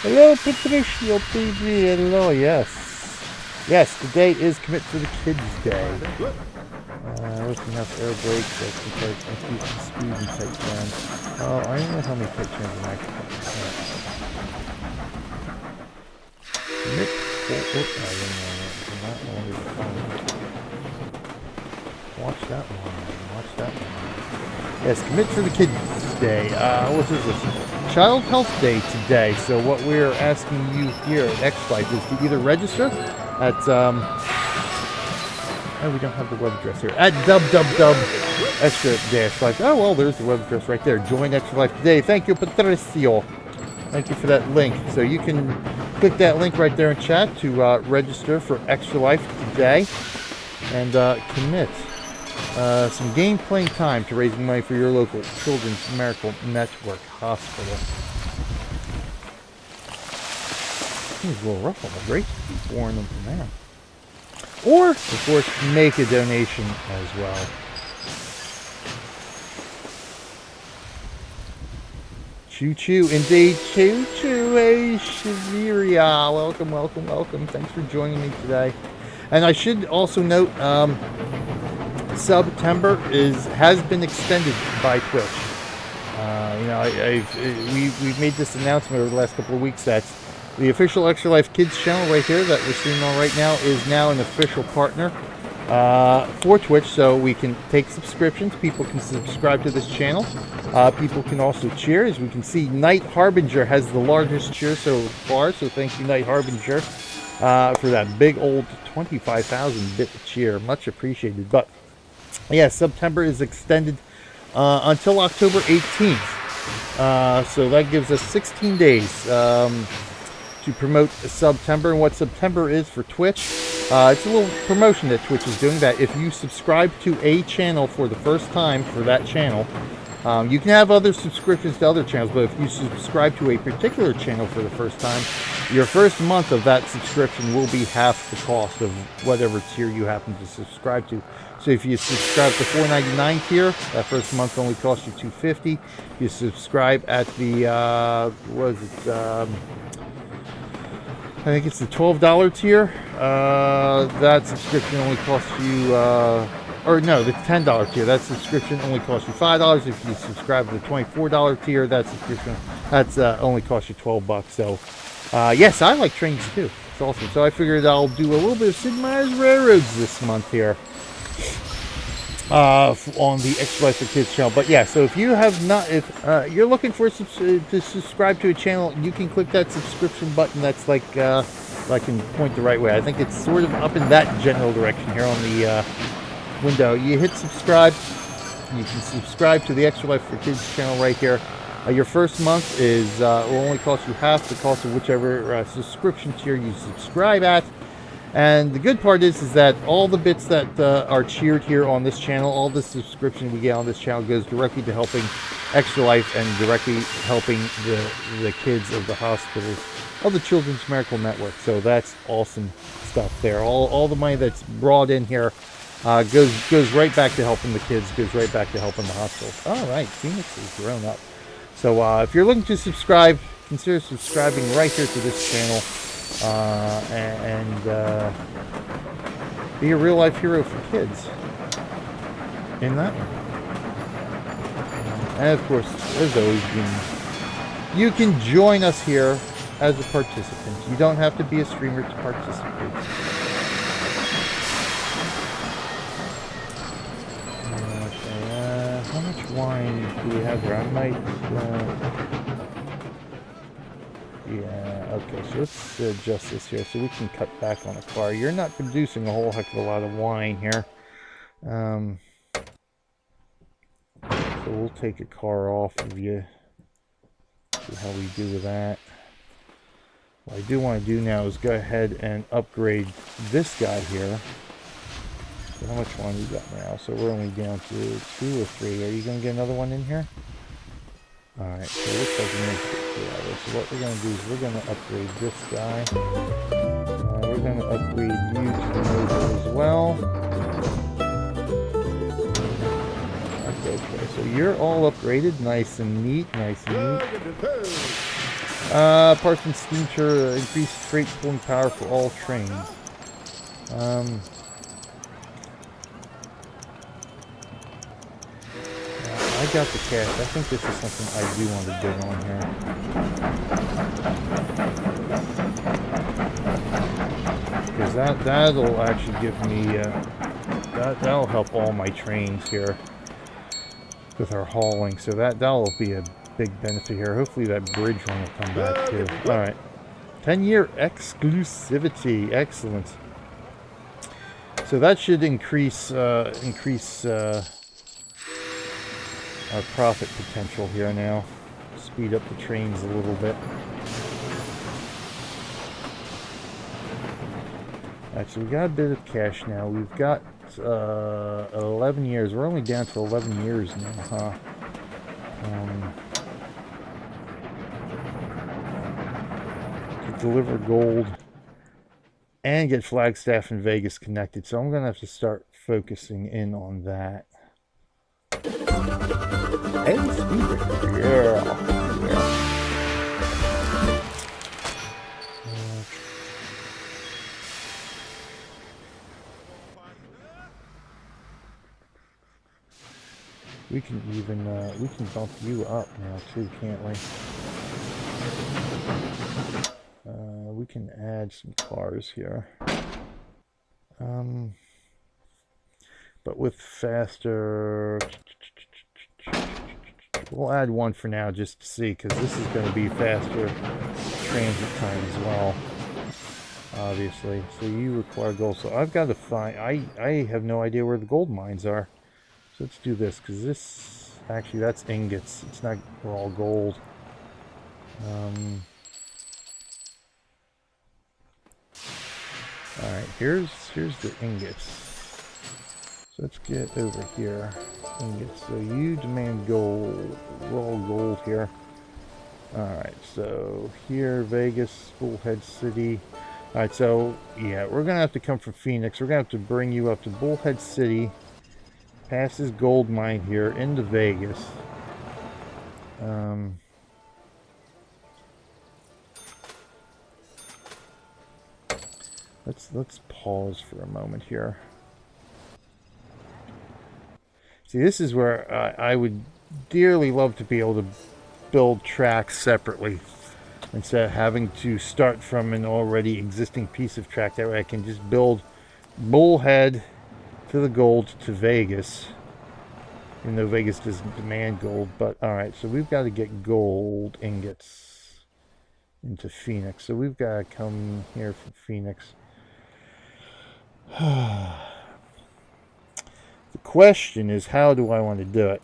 Speaker 1: Hello, Patricio TV. Hello, yes. Yes, today is Commit for the Kids Day. Lifting up air brakes, that's because increasing speed and tight turns. Oh, I don't know how many tight turns in that. Commit for... I didn't know that. I wanted to find it. Watch that one. Watch that one. Yes, Commit for the Kids Day. What is this? Child Health Day today. So what we're asking you here at X-Life is to either register at, oh, we don't have the web address here. At www.extra-life. Oh, well, there's the web address right there. Join Extra Life today. Thank you, Patricio. Thank you for that link. So you can click that link right there in chat to register for Extra Life today and commit some game playing time to raising money for your local Children's Miracle Network hospital. Seems a little rough on the brakes to be pouring them from there. Or, of course, make a donation as well. Choo-choo, indeed. Choo-choo, hey, Shaviria. Welcome, welcome, welcome. Thanks for joining me today. And I should also note, September has been extended by Twitch. You know, we've made this announcement over the last couple of weeks that the official Extra Life Kids channel right here that we're streaming on right now is now an official partner for Twitch, so we can take subscriptions. People can subscribe to this channel. People can also cheer. As we can see, Night Harbinger has the largest cheer so far, so thank you, Night Harbinger, for that big old 25,000 bit cheer. Much appreciated. But yeah, September is extended until October 18th. So that gives us 16 days to promote September. And what September is for Twitch, it's a little promotion that Twitch is doing, that if you subscribe to a channel for the first time for that channel, you can have other subscriptions to other channels, but if you subscribe to a particular channel for the first time, your first month of that subscription will be half the cost of whatever tier you happen to subscribe to. So if you subscribe to $4.99 tier, that first month only costs you $2.50. You subscribe at the I think it's the $12 tier. That subscription only costs you, or no, the $10 tier. That subscription only costs you $5. If you subscribe to the $24 tier, that subscription only costs you $12. So, yes, I like trains too. It's awesome. So I figured I'll do a little bit of Sid Meier's Railroads this month here. On the Extra Life for Kids channel. But yeah, so if you have not, if you're looking for to subscribe to a channel, you can click that subscription button. That's like, if I can point the right way, I think it's sort of up in that general direction here on the window. You hit subscribe. You can subscribe to the Extra Life for Kids channel right here. Your first month will only cost you half the cost of whichever subscription tier you subscribe at. And the good part is that all the bits that are cheered here on this channel, all the subscription we get on this channel goes directly to helping Extra Life and directly helping the kids of the hospitals of the Children's Miracle Network. So that's awesome stuff there. All the money that's brought in here goes right back to helping the kids, goes right back to helping the hospitals. All right, Phoenix has grown up. So if you're looking to subscribe, consider subscribing right here to this channel. And be a real life hero for kids in that one. And of course, as always, you can join us here as a participant. You don't have to be a streamer to participate. Okay, how much wine do we have here? I might... yeah, okay, so let's adjust this here so we can cut back on a car. You're not producing a whole heck of a lot of wine here. So we'll take a car off of you. See how we do with that. What I do want to do now is go ahead and upgrade this guy here. So how much wine we got now? So we're only down to 2 or 3. Are you going to get another one in here? Alright, so it looks like we're going to Yeah, so what we're going to do is we're going to upgrade this guy. We're going to upgrade you to the noble as well. Okay, so you're all upgraded. Nice and neat. Nice and neat. Parts and steam turret, increased freight pulling power for all trains. I got the cash. I think this is something I do want to bid on here. Because that'll actually give me, that'll help all my trains here with our hauling. So that'll be a big benefit here. Hopefully that bridge one will come back too. Alright. 10-year exclusivity. Excellent. So that should increase our profit potential here now. Speed up the trains a little bit. Alright, so we got a bit of cash now. We've got 11 years. We're only down to 11 years now, huh? To deliver gold and get Flagstaff and Vegas connected. So I'm going to have to start focusing in on that. Hey, speaker. Yeah. We can even, we can bump you up now too, can't we? We can add some cars here. But with faster... We'll add one for now just to see, because this is going to be faster transit time as well. Obviously. So you require gold. So I've got to find... I have no idea where the gold mines are. So let's do this, because this... Actually, that's ingots. It's not all gold. Alright, here's the ingots. So let's get over here. Ingots. So you demand gold. Raw gold here. Alright, so here, Vegas, Bullhead City. Alright, so yeah, we're gonna have to come from Phoenix. We're gonna have to bring you up to Bullhead City. Past this gold mine here into Vegas. Let's pause for a moment here. See, this is where I would dearly love to be able to build tracks separately instead of having to start from an already existing piece of track. That way I can just build Bullhead to the gold to Vegas. Even though Vegas doesn't demand gold. But alright, so we've got to get gold ingots into Phoenix. So we've got to come here from Phoenix. The question is, how do I want to do it?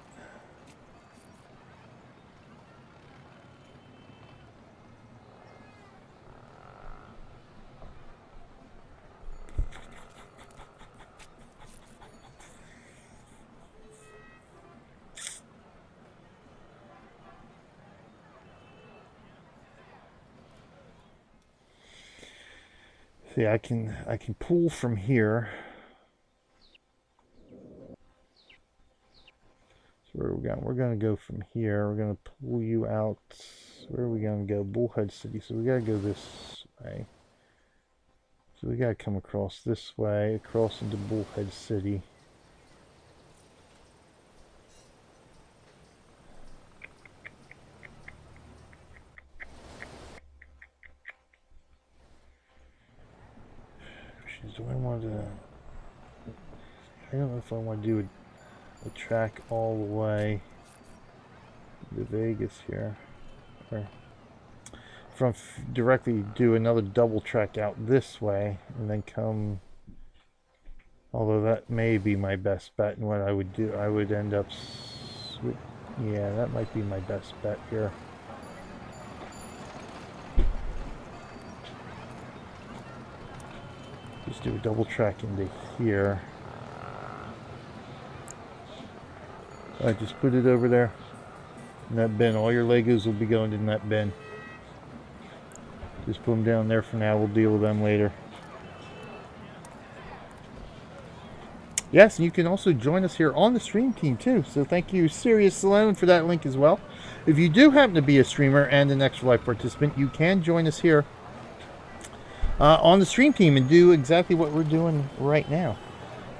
Speaker 1: See, I can pull from here. So where are we going? We're going to go from here. We're going to pull you out. Where are we going to go? Bullhead City. So we got to go this way. So we got to come across this way, across into Bullhead City. Do I want to... I don't know if I want to do a track all the way to Vegas here. Or from directly do another double track out this way and then come... Although that may be my best bet, and what I would do, I would end up... Yeah, that might be my best bet here. Just do a double track into here. I just put it over there. In that bin. All your Legos will be going in that bin. Just put them down there for now. We'll deal with them later. Yes, and you can also join us here on the stream team too. So thank you, Sirius Salone, for that link as well. If you do happen to be a streamer and an Extra Life participant, you can join us here on the stream team and do exactly what we're doing right now.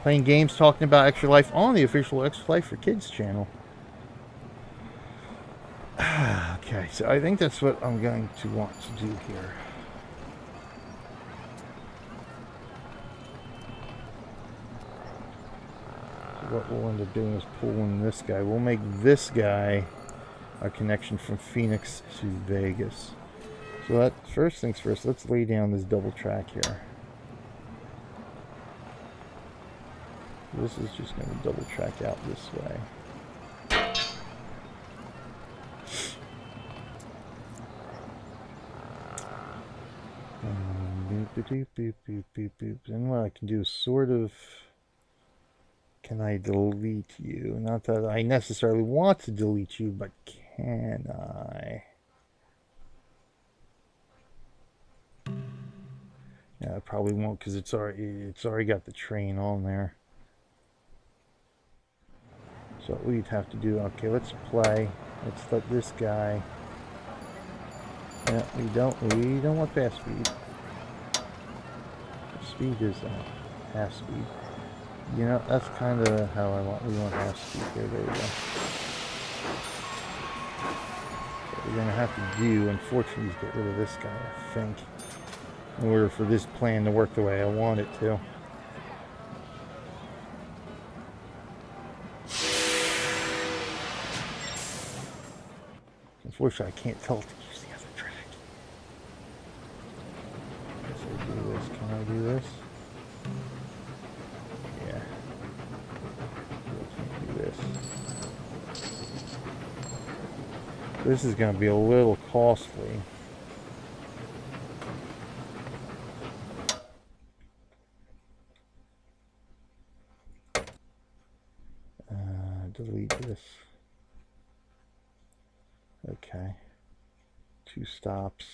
Speaker 1: Playing games, talking about Extra Life on the official Extra Life for Kids channel. Okay, so I think that's what I'm going to want to do here. What we'll end up doing is pulling this guy. We'll make this guy a connection from Phoenix to Vegas. So that, first things first, let's lay down this double track here. This is just going to double track out this way. And what I can do is sort of... Can I delete you? Not that I necessarily want to delete you, but can I? Yeah, I probably won't because it's already got the train on there. So what we'd have to do, okay, let's play. Let's let this guy. Yeah, we don't want fast speed. Speed is half speed. You know, that's kind of how we want half speed here. There we go. What we're going to have to do, unfortunately, is get rid of this guy, I think, in order for this plan to work the way I want it to. Unfortunately, I can't tell it to use the other track. Let's do this. Can I do this? This is going to be a little costly. Delete this. Okay. 2 stops.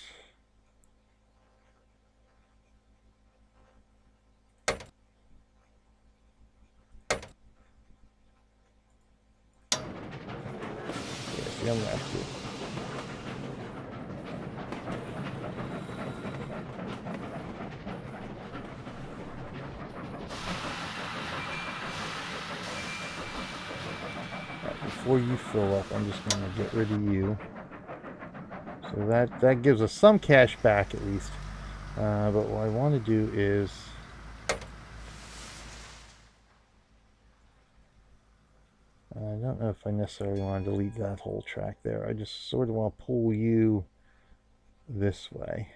Speaker 1: Yeah, see, I'm going to have to. Before you fill up, I'm just going to get rid of you. So that gives us some cash back at least. But what I want to do is... I don't know if I necessarily want to delete that whole track there. I just sort of want to pull you this way.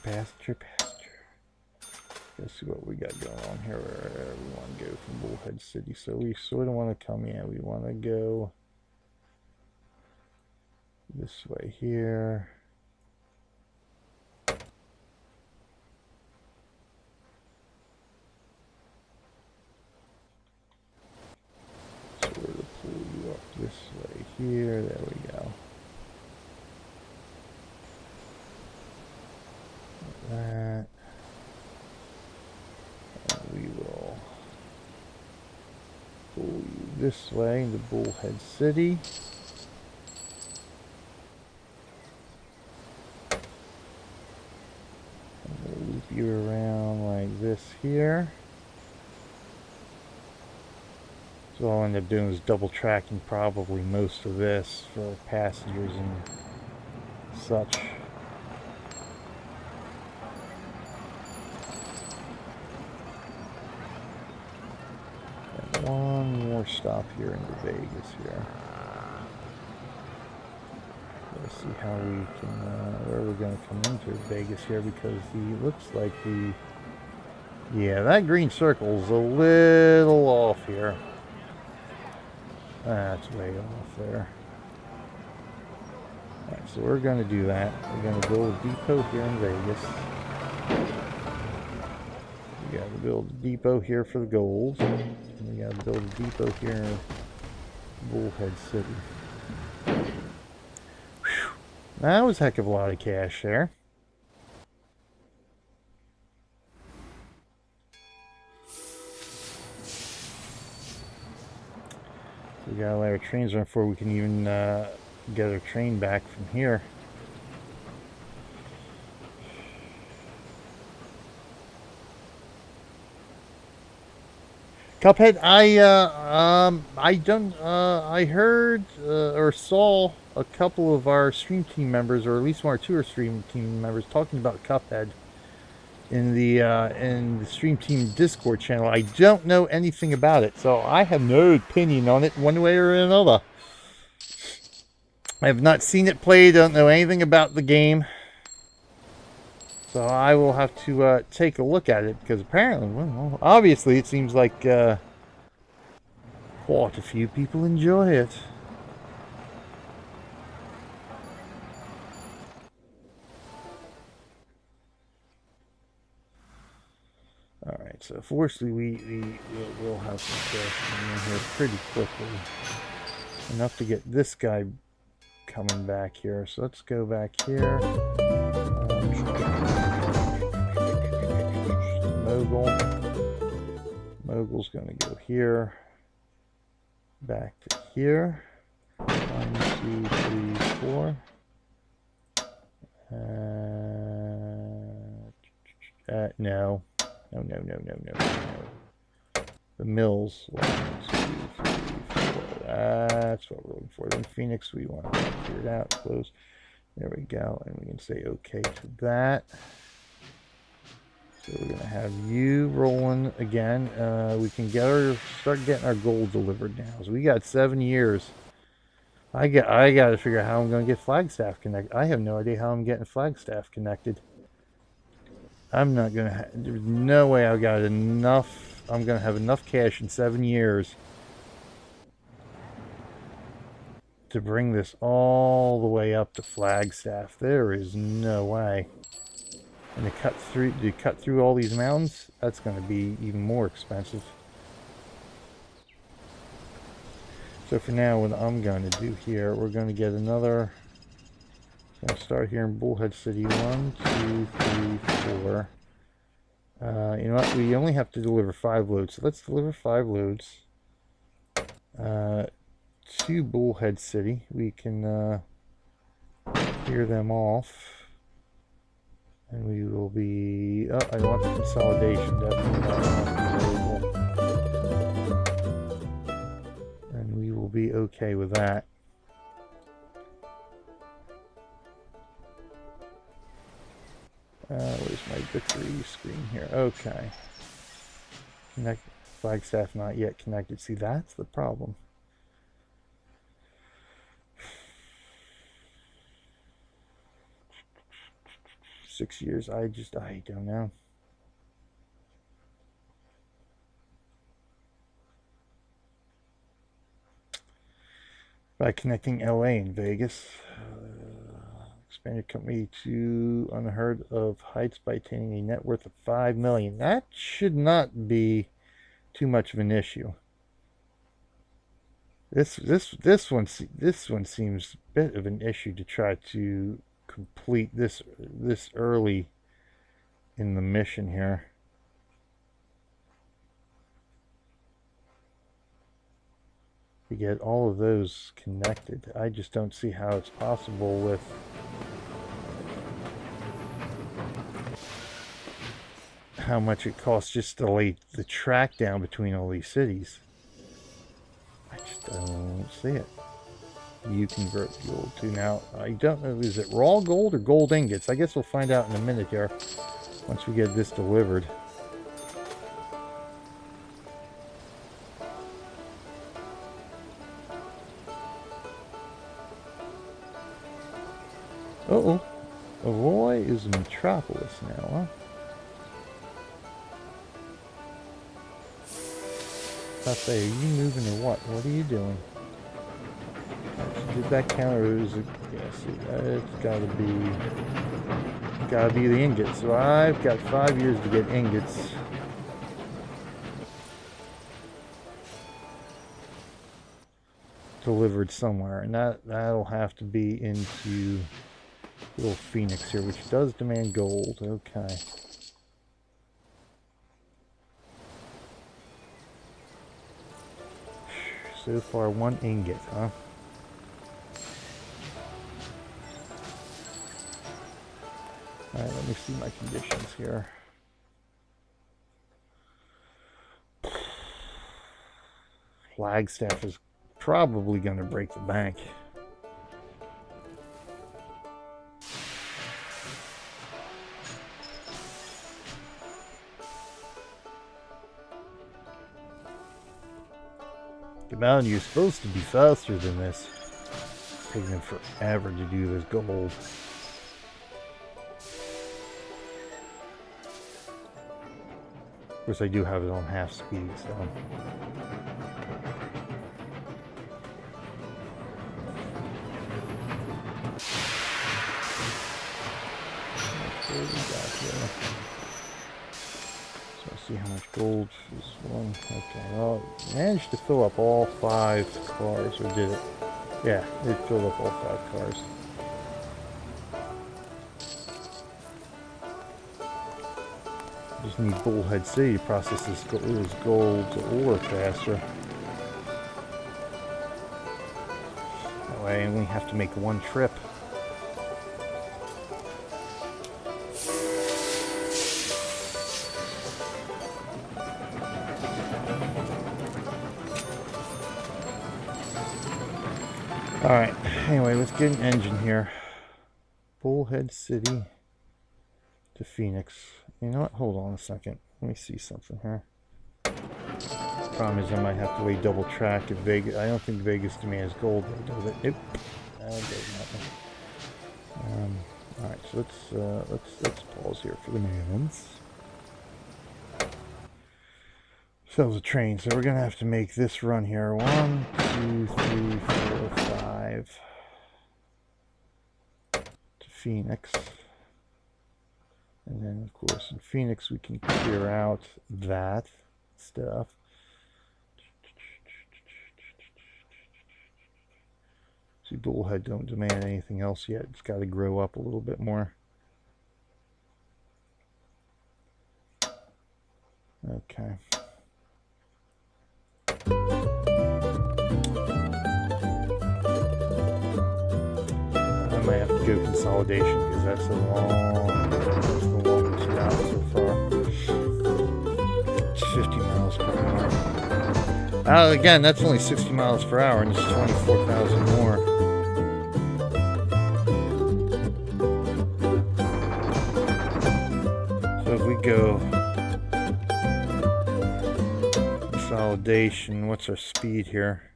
Speaker 1: Passenger. Let's see what we got going on here. We want to go from Bullhead City, so we sort of want to come in. We want to go this way here. Sort of pull you up this way here. There we go. That. We will pull you this way into Bullhead City. And we'll loop you around like this here. So all I'll end up doing is double tracking probably most of this for passengers and such. One more stop here into Vegas here. Let's see how we can, where we're going to come into Vegas here, because looks like yeah, that green circle is a little off here. That's way off there. Alright, so we're going to do that. We're going to build a depot here in Vegas. We got to build a depot here for the gold. And we got to build a depot here in Bullhead City. Whew. That was a heck of a lot of cash there. We gotta let our trains run before we can even get our train back from here. Cuphead, I heard or saw a couple of our stream team members, or at least one or two of our stream team members, talking about Cuphead in the stream team Discord channel. I don't know anything about it, so I have no opinion on it one way or another. I have not seen it played, don't know anything about the game. So I will have to take a look at it, because apparently, well, obviously it seems like quite a few people enjoy it. Alright, so fortunately we'll have some cash in here pretty quickly. Enough to get this guy coming back here. So let's go back here. Mogul's going to go here. Back to here. 1, 2, 3, 4. No. No. The mills. 1, 2, 3, 4. That's what we're looking for. Then Phoenix, we want to clear it out, close. There we go. And we can say okay to that. So we're going to have you rolling again. We can start getting our gold delivered now. So we got 7 years. I got to figure out how I'm going to get Flagstaff connected. I have no idea how I'm getting Flagstaff connected. I'm not going to there's no way I'm going to have enough cash in 7 years to bring this all the way up to Flagstaff. There is no way. And to cut through all these mountains, that's going to be even more expensive. So for now, what I'm going to do here, we're going to get another. I'm going to start here in Bullhead City. 1, 2, 3, 4. You know what? We only have to deliver 5 loads. So let's deliver 5 loads to Bullhead City. We can clear them off. And we will be... Oh, I want the consolidation. Definitely not available. And we will be okay with that. Where's my victory screen here? Okay. Flagstaff not yet connected. See, that's the problem. Six years. I don't know. By connecting LA and Vegas. Expand your company to unheard of heights by attaining a net worth of $5 million. That should not be too much of an issue. This one seems a bit of an issue to try to complete this early in the mission here. To get all of those connected. I just don't see how it's possible with how much it costs just to lay the track down between all these cities. I just don't see it. You convert gold to now. I don't know, is it raw gold or gold ingots? I guess we'll find out in a minute here once we get this delivered. Uh-oh. Avoy is a metropolis now, huh? Are you moving or what? What are you doing? did that count, or is it? Yes, it's gotta be the ingots. So I've got 5 years to get ingots. Delivered somewhere, and that'll have to be into little Phoenix here, which does demand gold. Okay. So far, 1 ingot, huh? Alright, let me see my conditions here. Flagstaff is probably going to break the bank. The mountain, you're supposed to be faster than this. It's taking them forever to do this gold. Of course, I do have it on half speed, so. What we got here? So let's see how much gold is one. Okay, well, managed to fill up all 5 cars, or did it? Yeah, it filled up all 5 cars. Just need Bullhead City to process this gold ore faster. That way I only have to make 1 trip. Alright, anyway, let's get an engine here. Bullhead City to Phoenix. You know what? Hold on a second. Let me see something here. Problem is I might have to wait double track at Vegas. I don't think Vegas demands gold though, does it? Nope. That does nothing. Alright, so let's pause here for the moments. So it was a train, so we're gonna have to make this run here. 1, 2, 3, 4, 5 to Phoenix. And then, of course, in Phoenix, we can clear out that stuff. See, Bullhead don't demand anything else yet. It's got to grow up a little bit more. Okay. I might have to go consolidation because that's the longest route so far. It's 50 miles per hour. Again, that's only 60 miles per hour, and it's 24,000 more. So if we go consolidation, what's our speed here?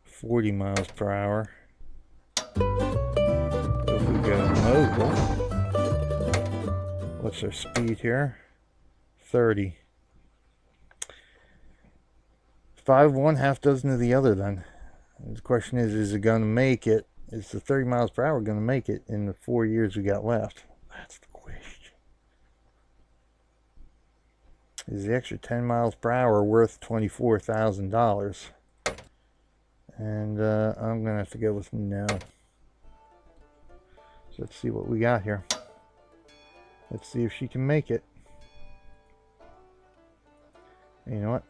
Speaker 1: 40 miles per hour. If we go mobile, what's our speed here? 30. 5 one, half dozen of the other then. And the question is it going to make it? Is the 30 miles per hour going to make it in the 4 years we got left? That's the question. Is the extra 10 miles per hour worth $24,000? And I'm going to have to go with no. So let's see what we got here. Let's see if she can make it. You know what?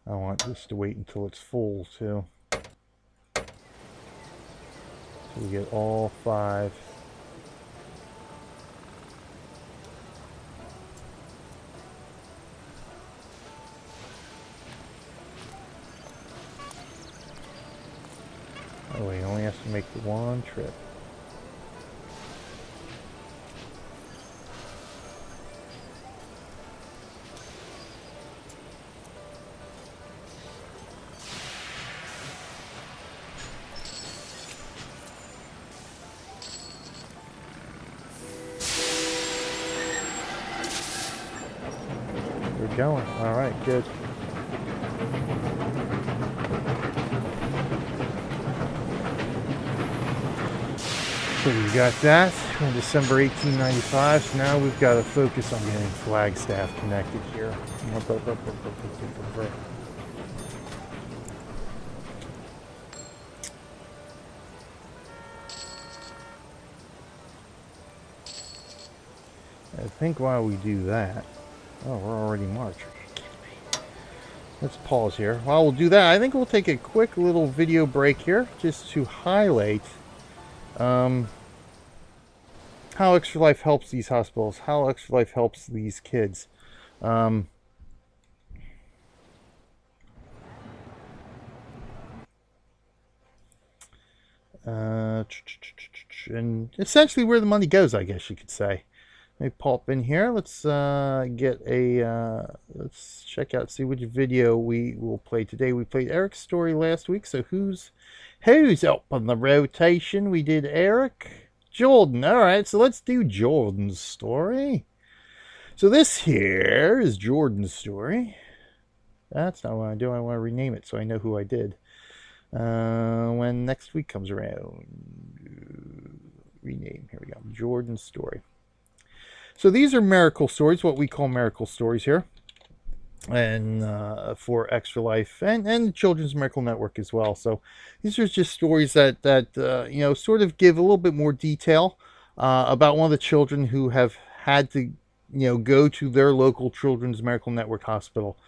Speaker 1: I want this to wait until it's full too. So we get all 5. Oh, he only has to make the 1 trip. going. All right, good. So we got that in December 1895. So now we've got to focus on getting Flagstaff connected here. I think while we do that, oh, we're already March. Let's pause here. While we'll do that, I think we'll take a quick little video break here just to highlight how Extra Life helps these hospitals, how Extra Life helps these kids. And essentially where the money goes, I guess you could say. Let me pop in here. Let's get a let's check out, see which video we will play today. We played Eric's story last week, so who's up on the rotation? We did Eric, Jordan. All right, so let's do Jordan's story. So this here is Jordan's story. That's not what I do. I want to rename it so I know who I did. When next week comes around, rename. Here we go. Jordan's story. So these are miracle stories, what we call miracle stories here, and for Extra Life and the Children's Miracle Network as well. So these are just stories that you know, sort of give a little bit more detail about one of the children who have had to, you know, go to their local Children's Miracle Network hospital,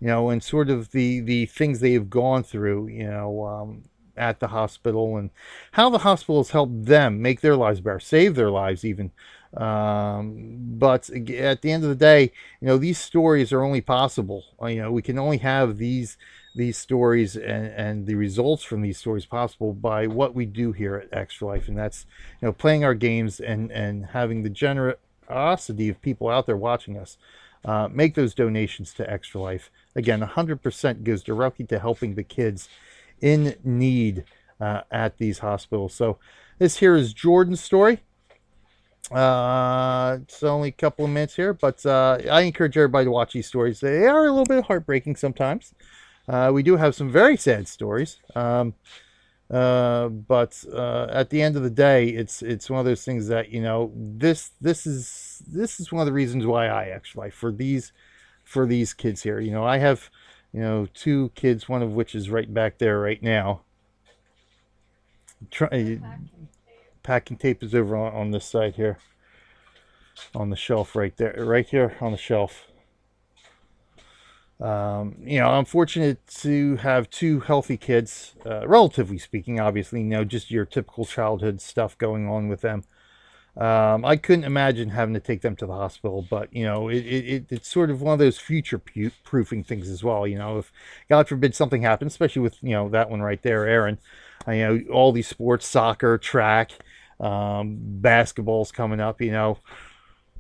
Speaker 1: you know, and sort of the things they have gone through, you know, at the hospital, and how the hospital has helped them make their lives better, save their lives even. But at the end of the day, you know, these stories are only possible. You know, we can only have these stories and the results from these stories possible by what we do here at Extra Life, and that's, you know, playing our games and having the generosity of people out there watching us make those donations to Extra Life. Again, 100% goes directly to helping the kids in need at these hospitals. So this here is Jordan's story. It's only a couple of minutes here, but I encourage everybody to watch these stories. They are a little bit heartbreaking sometimes. We do have some very sad stories, but at the end of the day, it's one of those things that, you know, this is one of the reasons why I actually, for these kids here. You know, I have, you know, 2 kids, one of which is right back there right now. Packing tape is over on this side here, on the shelf right there, right here on the shelf. You know, I'm fortunate to have 2 healthy kids, relatively speaking. Obviously, you know, just your typical childhood stuff going on with them. I couldn't imagine having to take them to the hospital, but, you know, it's sort of one of those future proofing things as well. You know, if God forbid something happens, especially with, you know, that one right there, Aaron, you know, all these sports, soccer, track, basketball's coming up, you know,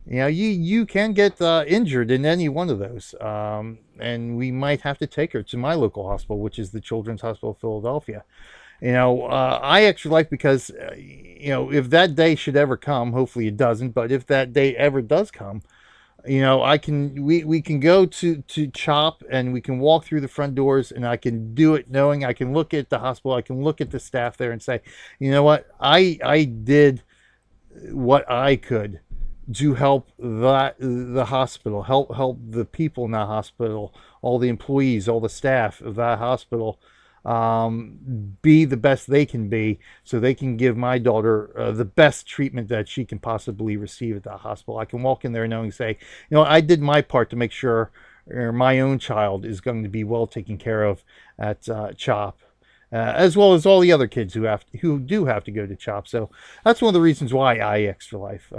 Speaker 1: you can get injured in any one of those, and we might have to take her to my local hospital, which is the Children's Hospital of Philadelphia. You know, I actually like, because you know, if that day should ever come, hopefully it doesn't, but if that day ever does come, you know, we can go to CHOP, and we can walk through the front doors, and I can do it knowing I can look at the hospital, I can look at the staff there and say, you know what, I did what I could to help the hospital, help the people in that hospital, all the employees, all the staff of that hospital, be the best they can be, so they can give my daughter the best treatment that she can possibly receive at that hospital. I can walk in there knowing, say, you know, I did my part to make sure my own child is going to be well taken care of at CHOP, as well as all the other kids who do have to go to CHOP. So that's one of the reasons why I Extra Life,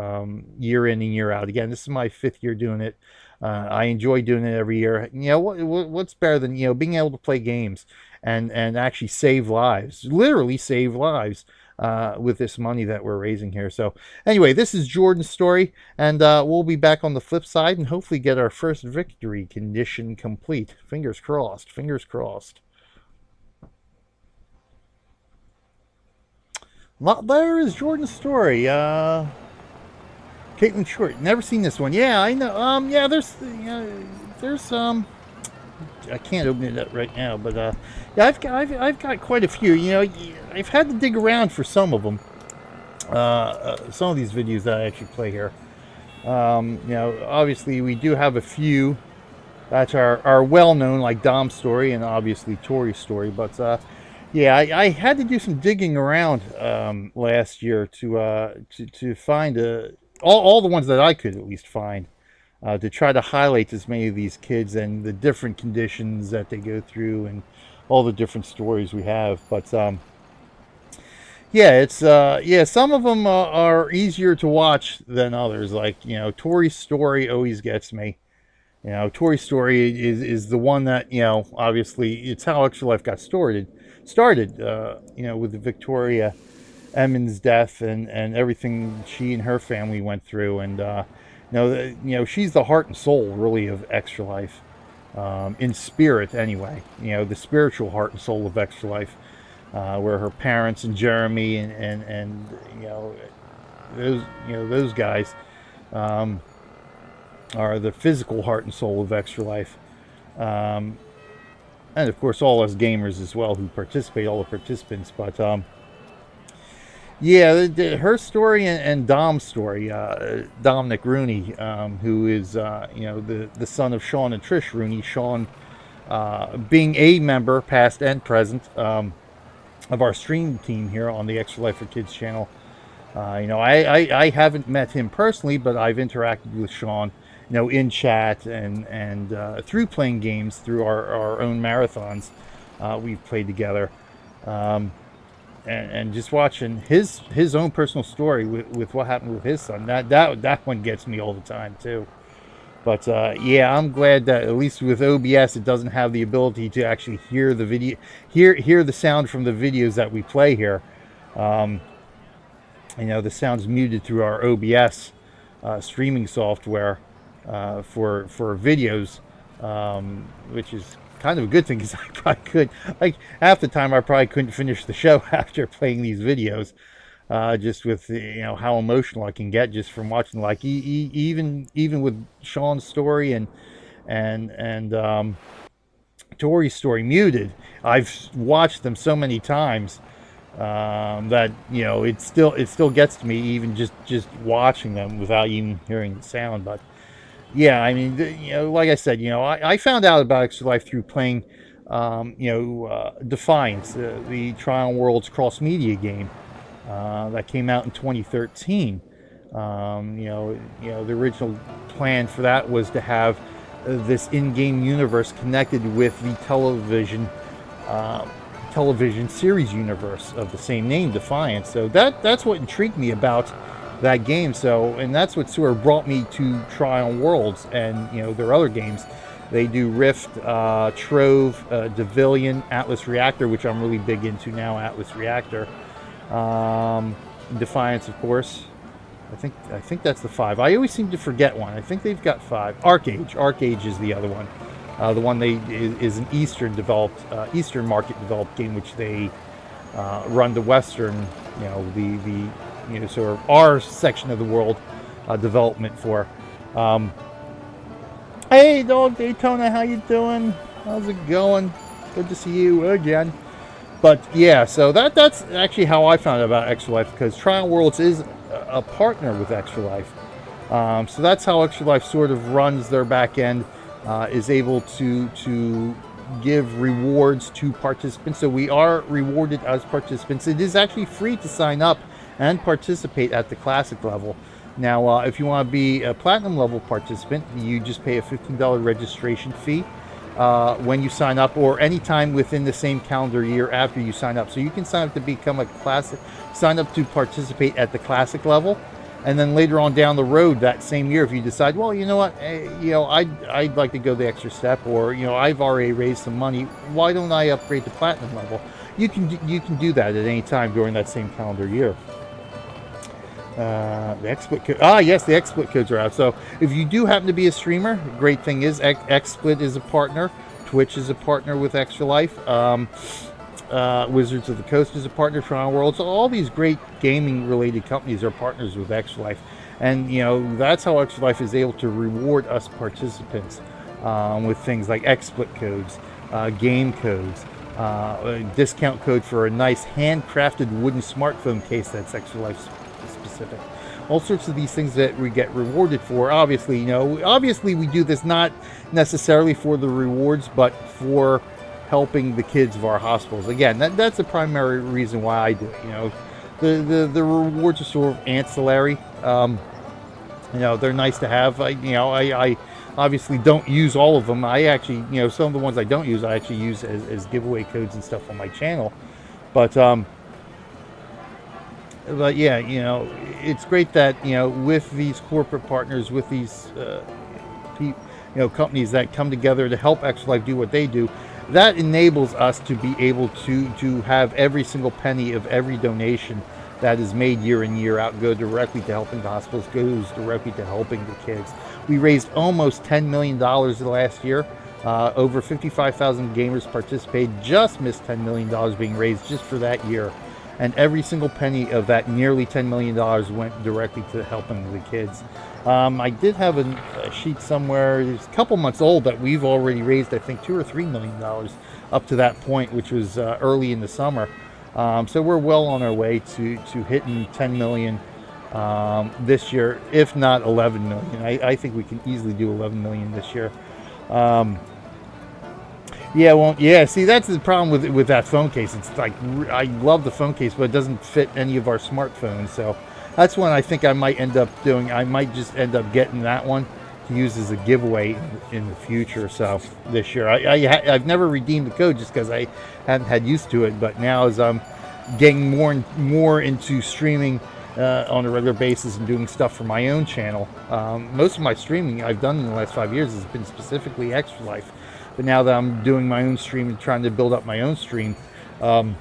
Speaker 1: year in and year out. Again, this is my 5th year doing it. I enjoy doing it every year. You know, what's better than, you know, being able to play games and actually save lives, literally save lives, with this money that we're raising here. So anyway, this is Jordan's story, and we'll be back on the flip side and hopefully get our first victory condition complete. Fingers crossed. Fingers crossed. There is Jordan's story. Caitlin Short, never seen this one. Yeah, I know. Yeah, there's, you know, there's I can't open it up right now, but yeah, I've got quite a few. You know, I've had to dig around for some of them. Some of these videos that I actually play here. You know, obviously we do have a few that are well known, like Dom's story and obviously Tori's story. But yeah, I had to do some digging around last year to find all the ones that I could at least find. To try to highlight as many of these kids and the different conditions that they go through and all the different stories we have. But yeah, it's yeah, some of them are easier to watch than others. Like, you know, Tori's story always gets me. You know, Tori's story is the one that, you know, obviously it's how Extra Life got started. You know, with the Victoria Emmons death and everything she and her family went through. And you know, she's the heart and soul, really, of Extra Life, in spirit, anyway. You know, the spiritual heart and soul of Extra Life, where her parents and Jeremy and those guys are the physical heart and soul of Extra Life, and of course all us gamers as well who participate, all the participants. But yeah, her story and Dom's story, Dominic Rooney, who is you know, the son of Sean and Trish Rooney. Sean being a member, past and present, of our stream team here on the Extra Life for Kids channel. You know, I haven't met him personally, but I've interacted with Sean, you know, in chat and through playing games, through our own marathons we've played together. And just watching his own personal story with what happened with his son, that one gets me all the time too. But yeah, I'm glad that at least with OBS it doesn't have the ability to actually hear the video, hear the sound from the videos that we play here. You know, the sound's muted through our OBS streaming software for videos, which is kind of a good thing, because I probably could, like, half the time I probably couldn't finish the show after playing these videos, just with, you know, how emotional I can get just from watching. Like even with Sean's story and Tori's story muted, I've watched them so many times that, you know, it still gets to me even just watching them without even hearing the sound. But yeah, I mean, you know, like I said, you know, I found out about Extra Life through playing, you know, Defiance, the Trial Worlds cross-media game that came out in 2013. You know, the original plan for that was to have this in-game universe connected with the television series universe of the same name, Defiance. So that's what intrigued me about that game. So, and that's what sort of brought me to Trial Worlds and, you know, their other games. They do Rift, Trove, Devillion, Atlas Reactor, which I'm really big into now, Atlas Reactor. Defiance, of course. I think that's the 5. I always seem to forget one. I think they've got 5. Arcade is the other one. The one is an Eastern market developed game, which they run the Western, you know, the you know, sort of our section of the world development for. Hey, Dog Daytona, how you doing? How's it going? Good to see you again. But yeah, so that's actually how I found out about Extra Life, because Trial Worlds is a partner with Extra Life. So that's how Extra Life sort of runs their back end, is able to give rewards to participants. So we are rewarded as participants. It is actually free to sign up and participate at the classic level. Now, if you want to be a platinum level participant, you just pay a $15 registration fee when you sign up, or anytime within the same calendar year after you sign up. So you can sign up to become a classic, sign up to participate at the classic level, and then later on down the road that same year, if you decide, well, you know what, you know, I'd like to go the extra step, or, you know, I've already raised some money, why don't I upgrade to platinum level? You can do that at any time during that same calendar year. The XSplit code. Yes, the XSplit codes are out. So if you do happen to be a streamer, the great thing is XSplit is a partner. Twitch is a partner with Extra Life. Wizards of the Coast is a partner. Trial Worlds. So all these great gaming-related companies are partners with Extra Life, and you know, that's how Extra Life is able to reward us participants with things like XSplit codes, game codes, a discount code for a nice handcrafted wooden smartphone case that's Extra Life specific. All sorts of these things that we get rewarded for. Obviously, obviously we do this not necessarily for the rewards, but for helping the kids of our hospitals. Again, that's the primary reason why I do it. The rewards are sort of ancillary. They're nice to have. I obviously don't use all of them. I actually, some of the ones I don't use, I actually use as giveaway codes and stuff on my channel. But yeah, it's great that, with these corporate partners, with these companies that come together to help Extra Life do what they do, that enables us to be able to have every single penny of every donation that is made year in, year out go directly to helping the hospitals, goes directly to helping the kids. We raised almost $10 million last year. Over 55,000 gamers participated, just missed $10 million being raised just for that year. And every single penny of that nearly $10 million went directly to helping the kids. I did have a sheet somewhere, it's a couple months old, that we've already raised, I think, $2 or $3 million up to that point, which was early in the summer. So we're well on our way to hitting 10 million this year, if not 11 million. I think we can easily do 11 million this year. Yeah, see, that's the problem with that phone case. It's like, I love the phone case, but it doesn't fit any of our smartphones. So that's one I think I might end up doing. I might just end up getting that one to use as a giveaway in the future. So this year, I've never redeemed the code just because I hadn't had used to it. But now, as I'm getting more and more into streaming on a regular basis and doing stuff for my own channel, most of my streaming I've done in the last 5 years has been specifically Extra Life. But now that I'm doing my own stream and trying to build up my own stream, I'm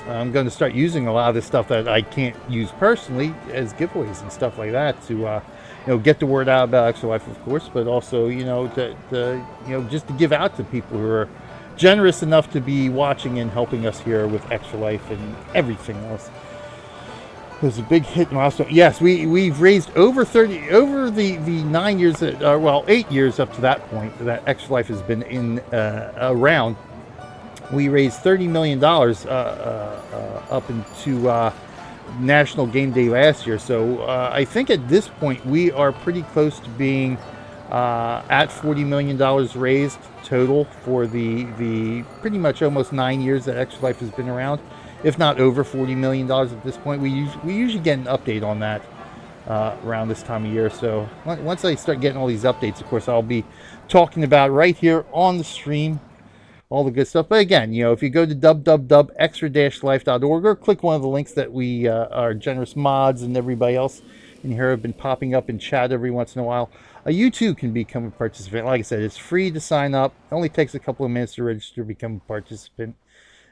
Speaker 1: going to start using a lot of this stuff that I can't use personally as giveaways and stuff like that to, get the word out about Extra Life, of course, but also, just to give out to people who are generous enough to be watching and helping us here with Extra Life and everything else. There's a big hit milestone. Yes, we've raised over the 9 years, 8 years up to that point that Extra Life has been in around. We raised $30 million up into National Game Day last year. So I think at this point we are pretty close to being at $40 million raised total for the pretty much almost 9 years that Extra Life has been around. If not over $40 million at this point. We usually get an update on that around this time of year. So once I start getting all these updates, of course, I'll be talking about right here on the stream, all the good stuff. But again, if you go to www.extra-life.org or click one of the links that we, our generous mods and everybody else in here have been popping up in chat every once in a while, you too can become a participant. Like I said, it's free to sign up. It only takes a couple of minutes to register to become a participant.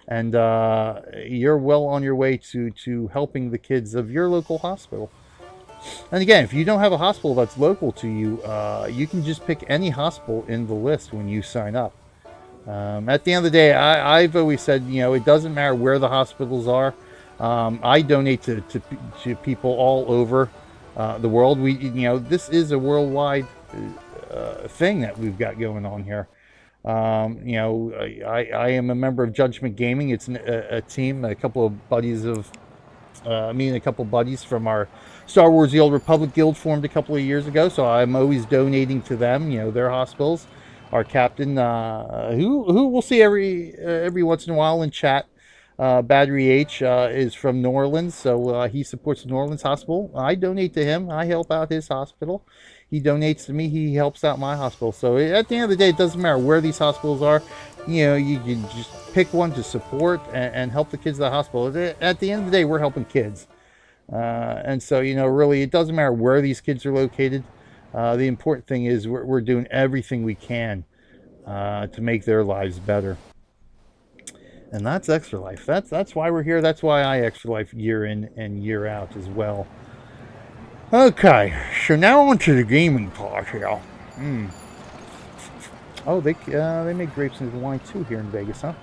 Speaker 1: And you're well on your way to helping the kids of your local hospital. And again, if you don't have a hospital that's local to you, you can just pick any hospital in the list when you sign up. At the end of the day, I've always said, it doesn't matter where the hospitals are. I donate to people all over the world. This is a worldwide thing that we've got going on here. I am a member of Judgment Gaming. It's a team, a couple of buddies of me and a couple of buddies from our Star Wars The Old Republic Guild formed a couple of years ago. So I'm always donating to them, their hospitals. Our captain, who we'll see every once in a while in chat, Battery H, is from New Orleans, so he supports the New Orleans hospital. I donate to him. I help out his hospital. He donates to me. He helps out my hospital. So at the end of the day, it doesn't matter where these hospitals are. You can just pick one to support and help the kids at the hospital. At the end of the day, we're helping kids. And so, really, it doesn't matter where these kids are located. The important thing is we're doing everything we can to make their lives better. And that's Extra Life. That's why we're here. That's why I Extra Life year in and year out as well. Okay, so now on to the gaming part here. Oh, they make grapes into wine too here in Vegas, huh?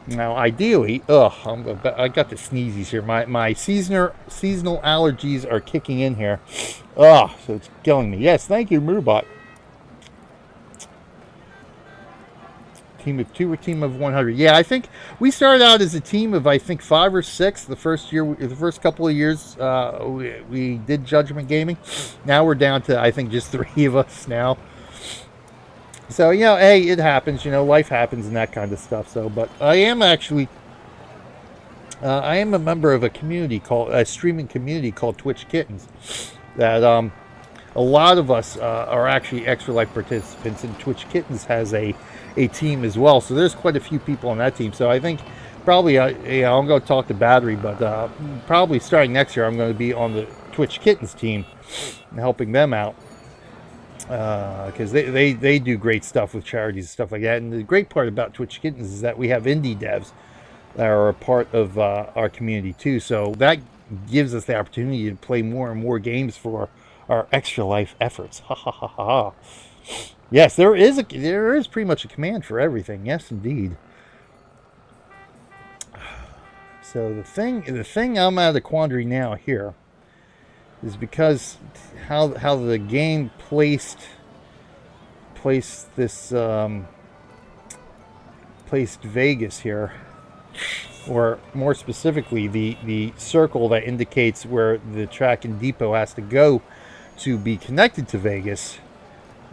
Speaker 1: Now, ideally, I got the sneezies here. My seasonal allergies are kicking in here. So it's killing me. Yes, thank you, Moobot. Team of 2 or team of 100? Yeah, I think we started out as a team of, I think, 5 or 6. The first couple of years, we did Judgment Gaming. Now we're down to, I think, just 3 of us now. So, you know, hey, it happens. You know, life happens and that kind of stuff. So, but I am actually, I am a member of a streaming community called Twitch Kittens. That a lot of us are actually Extra Life participants, and Twitch Kittens has a team as well. So there's quite a few people on that team. So I think probably, I'm going to talk to Battery, but probably starting next year, I'm going to be on the Twitch Kittens team and helping them out. Because they do great stuff with charities and stuff like that. And the great part about Twitch Kittens is that we have indie devs that are a part of our community too. So that gives us the opportunity to play more and more games for our Extra Life efforts. Ha ha ha ha. Yes, there is pretty much a command for everything. Yes, indeed. So the thing I'm at a quandary now here is because how the game placed this placed Vegas here, or more specifically the circle that indicates where the track and depot has to go to be connected to Vegas,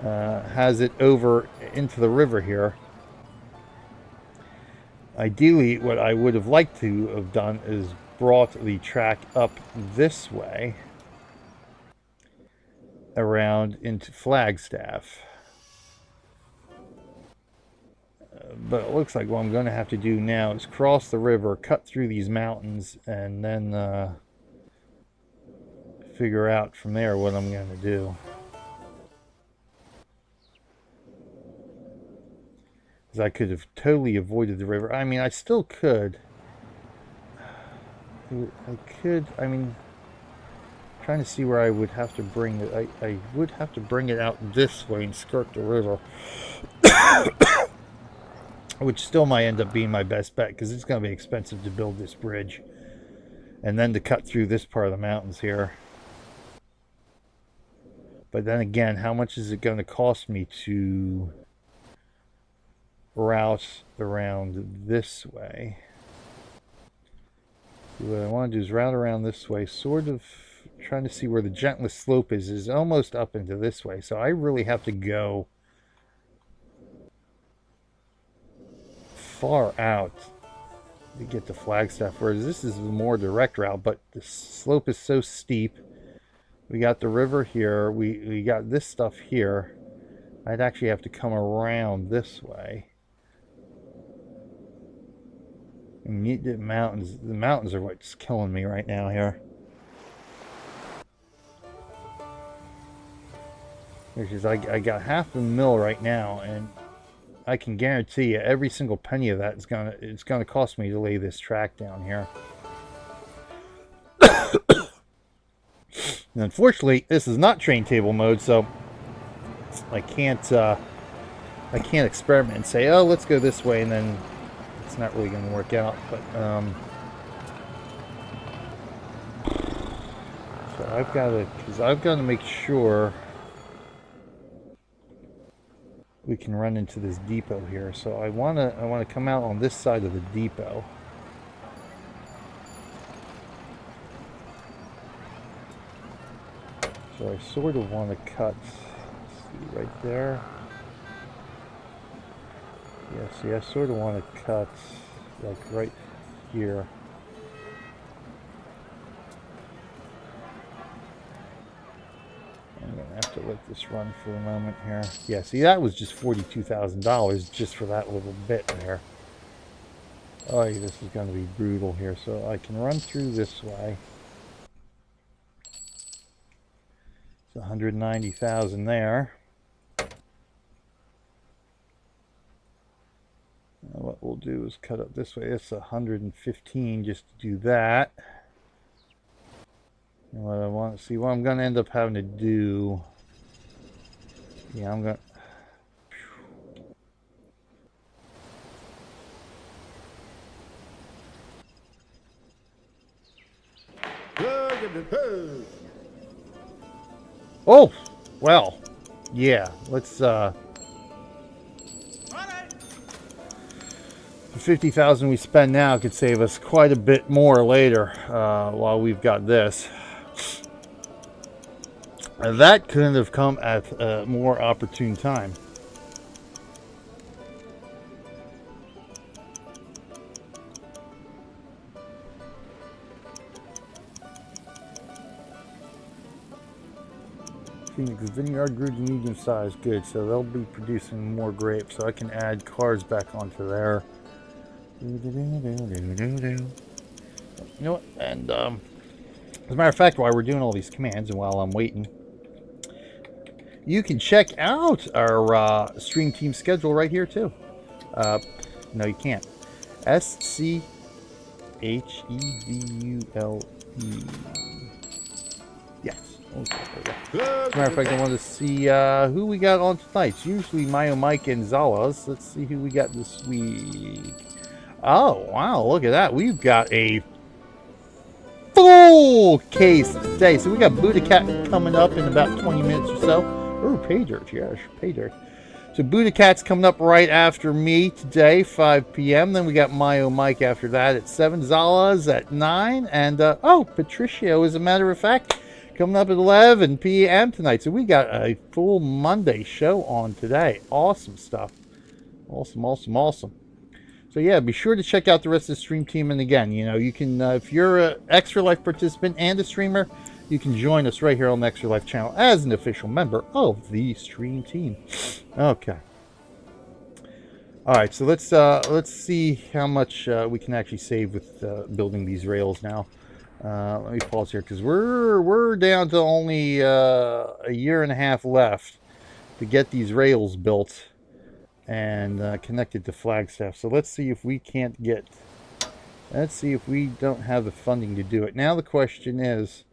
Speaker 1: has it over into the river here. Ideally, what I would have liked to have done is brought the track up this way around into Flagstaff. But it looks like what I'm going to have to do now is cross the river, cut through these mountains, and then figure out from there what I'm going to do. Because I could have totally avoided the river. I mean, I still could. I mean, trying to see where I would have to bring it. I would have to bring it out this way and skirt the river. Which still might end up being my best bet, because it's going to be expensive to build this bridge. And then to cut through this part of the mountains here. But then again, how much is it going to cost me to route around this way? What I want to do is route around this way, sort of trying to see where the gentlest slope is almost up into this way. So I really have to go far out to get to Flagstaff, whereas this is a more direct route, but the slope is so steep. We got the river here, we got this stuff here. I'd actually have to come around this way. And the mountains are what's killing me right now here. Which is, I got half a mil right now, and I can guarantee you every single penny of that it's gonna cost me to lay this track down here. And unfortunately, this is not train table mode, so I can't experiment and say, oh, let's go this way, and then it's not really going to work out. But so I've got to make sure we can run into this depot here. So I want to come out on this side of the depot. So I sort of want to cut, see right there. Yeah, see, I sort of want to cut like right here. I'm going to have to let this run for a moment here. Yeah, see, that was just $42,000 just for that little bit there. Oh, yeah, this is going to be brutal here. So I can run through this way. It's 190,000 there. Now what we'll do is cut up this way. It's 115 just to do that. And what I want to see, what I'm going to end up having to do. Yeah, I'm going to. Oh, well, yeah, let's, 50,000 we spend now could save us quite a bit more later while we've got this. That couldn't have come at a more opportune time. Phoenix Vineyard grew to medium size. Good, so they'll be producing more grapes, so I can add cars back onto there. You know what? And as a matter of fact, while we're doing all these commands and while I'm waiting, you can check out our stream team schedule right here too. No, you can't. SCHEDULE. Yes. Okay, as a matter of fact, I want to see who we got on tonight. It's usually Mayo Mike and Zalas. Let's see who we got this week. Oh, wow, look at that. We've got a full case today. So we got Buddha Cat coming up in about 20 minutes or so. Oh, pay dirt, yes, pay dirt. So Buddha Cat's coming up right after me today, 5 p.m. Then we got Mayo Mike after that at 7. Zalas at 9. And, oh, Patricio, as a matter of fact, coming up at 11 p.m. tonight. So we got a full Monday show on today. Awesome stuff. Awesome, awesome, awesome. So yeah, be sure to check out the rest of the stream team. And again, you know, you can, if you're an Extra Life participant and a streamer, you can join us right here on the Extra Life channel as an official member of the stream team. Okay. All right, so let's see how much we can actually save with building these rails now. Let me pause here because we're down to only a year and a half left to get these rails built and connected to Flagstaff. So let's see if we can't get. Let's see if we don't have the funding to do it. Now the question is,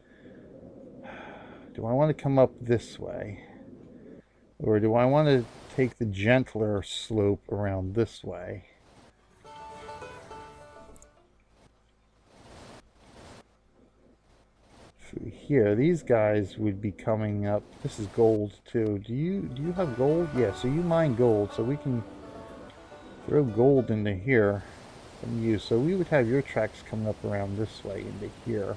Speaker 1: do I want to come up this way, or do I want to take the gentler slope around this way? Here, these guys would be coming up. This is gold too. Do you have gold? Yeah, so you mine gold, so we can throw gold into here from you. So we would have your tracks coming up around this way into here.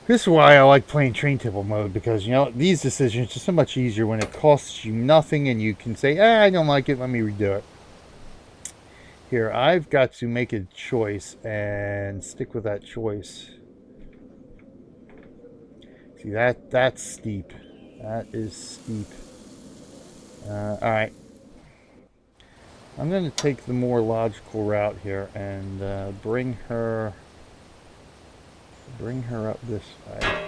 Speaker 1: This is why I like playing train table mode, because, you know, these decisions are so much easier when it costs you nothing and you can say, I don't like it, let me redo it. Here, I've got to make a choice and stick with that choice. See, that's steep. That is steep. Alright. I'm going to take the more logical route here and bring her up this way.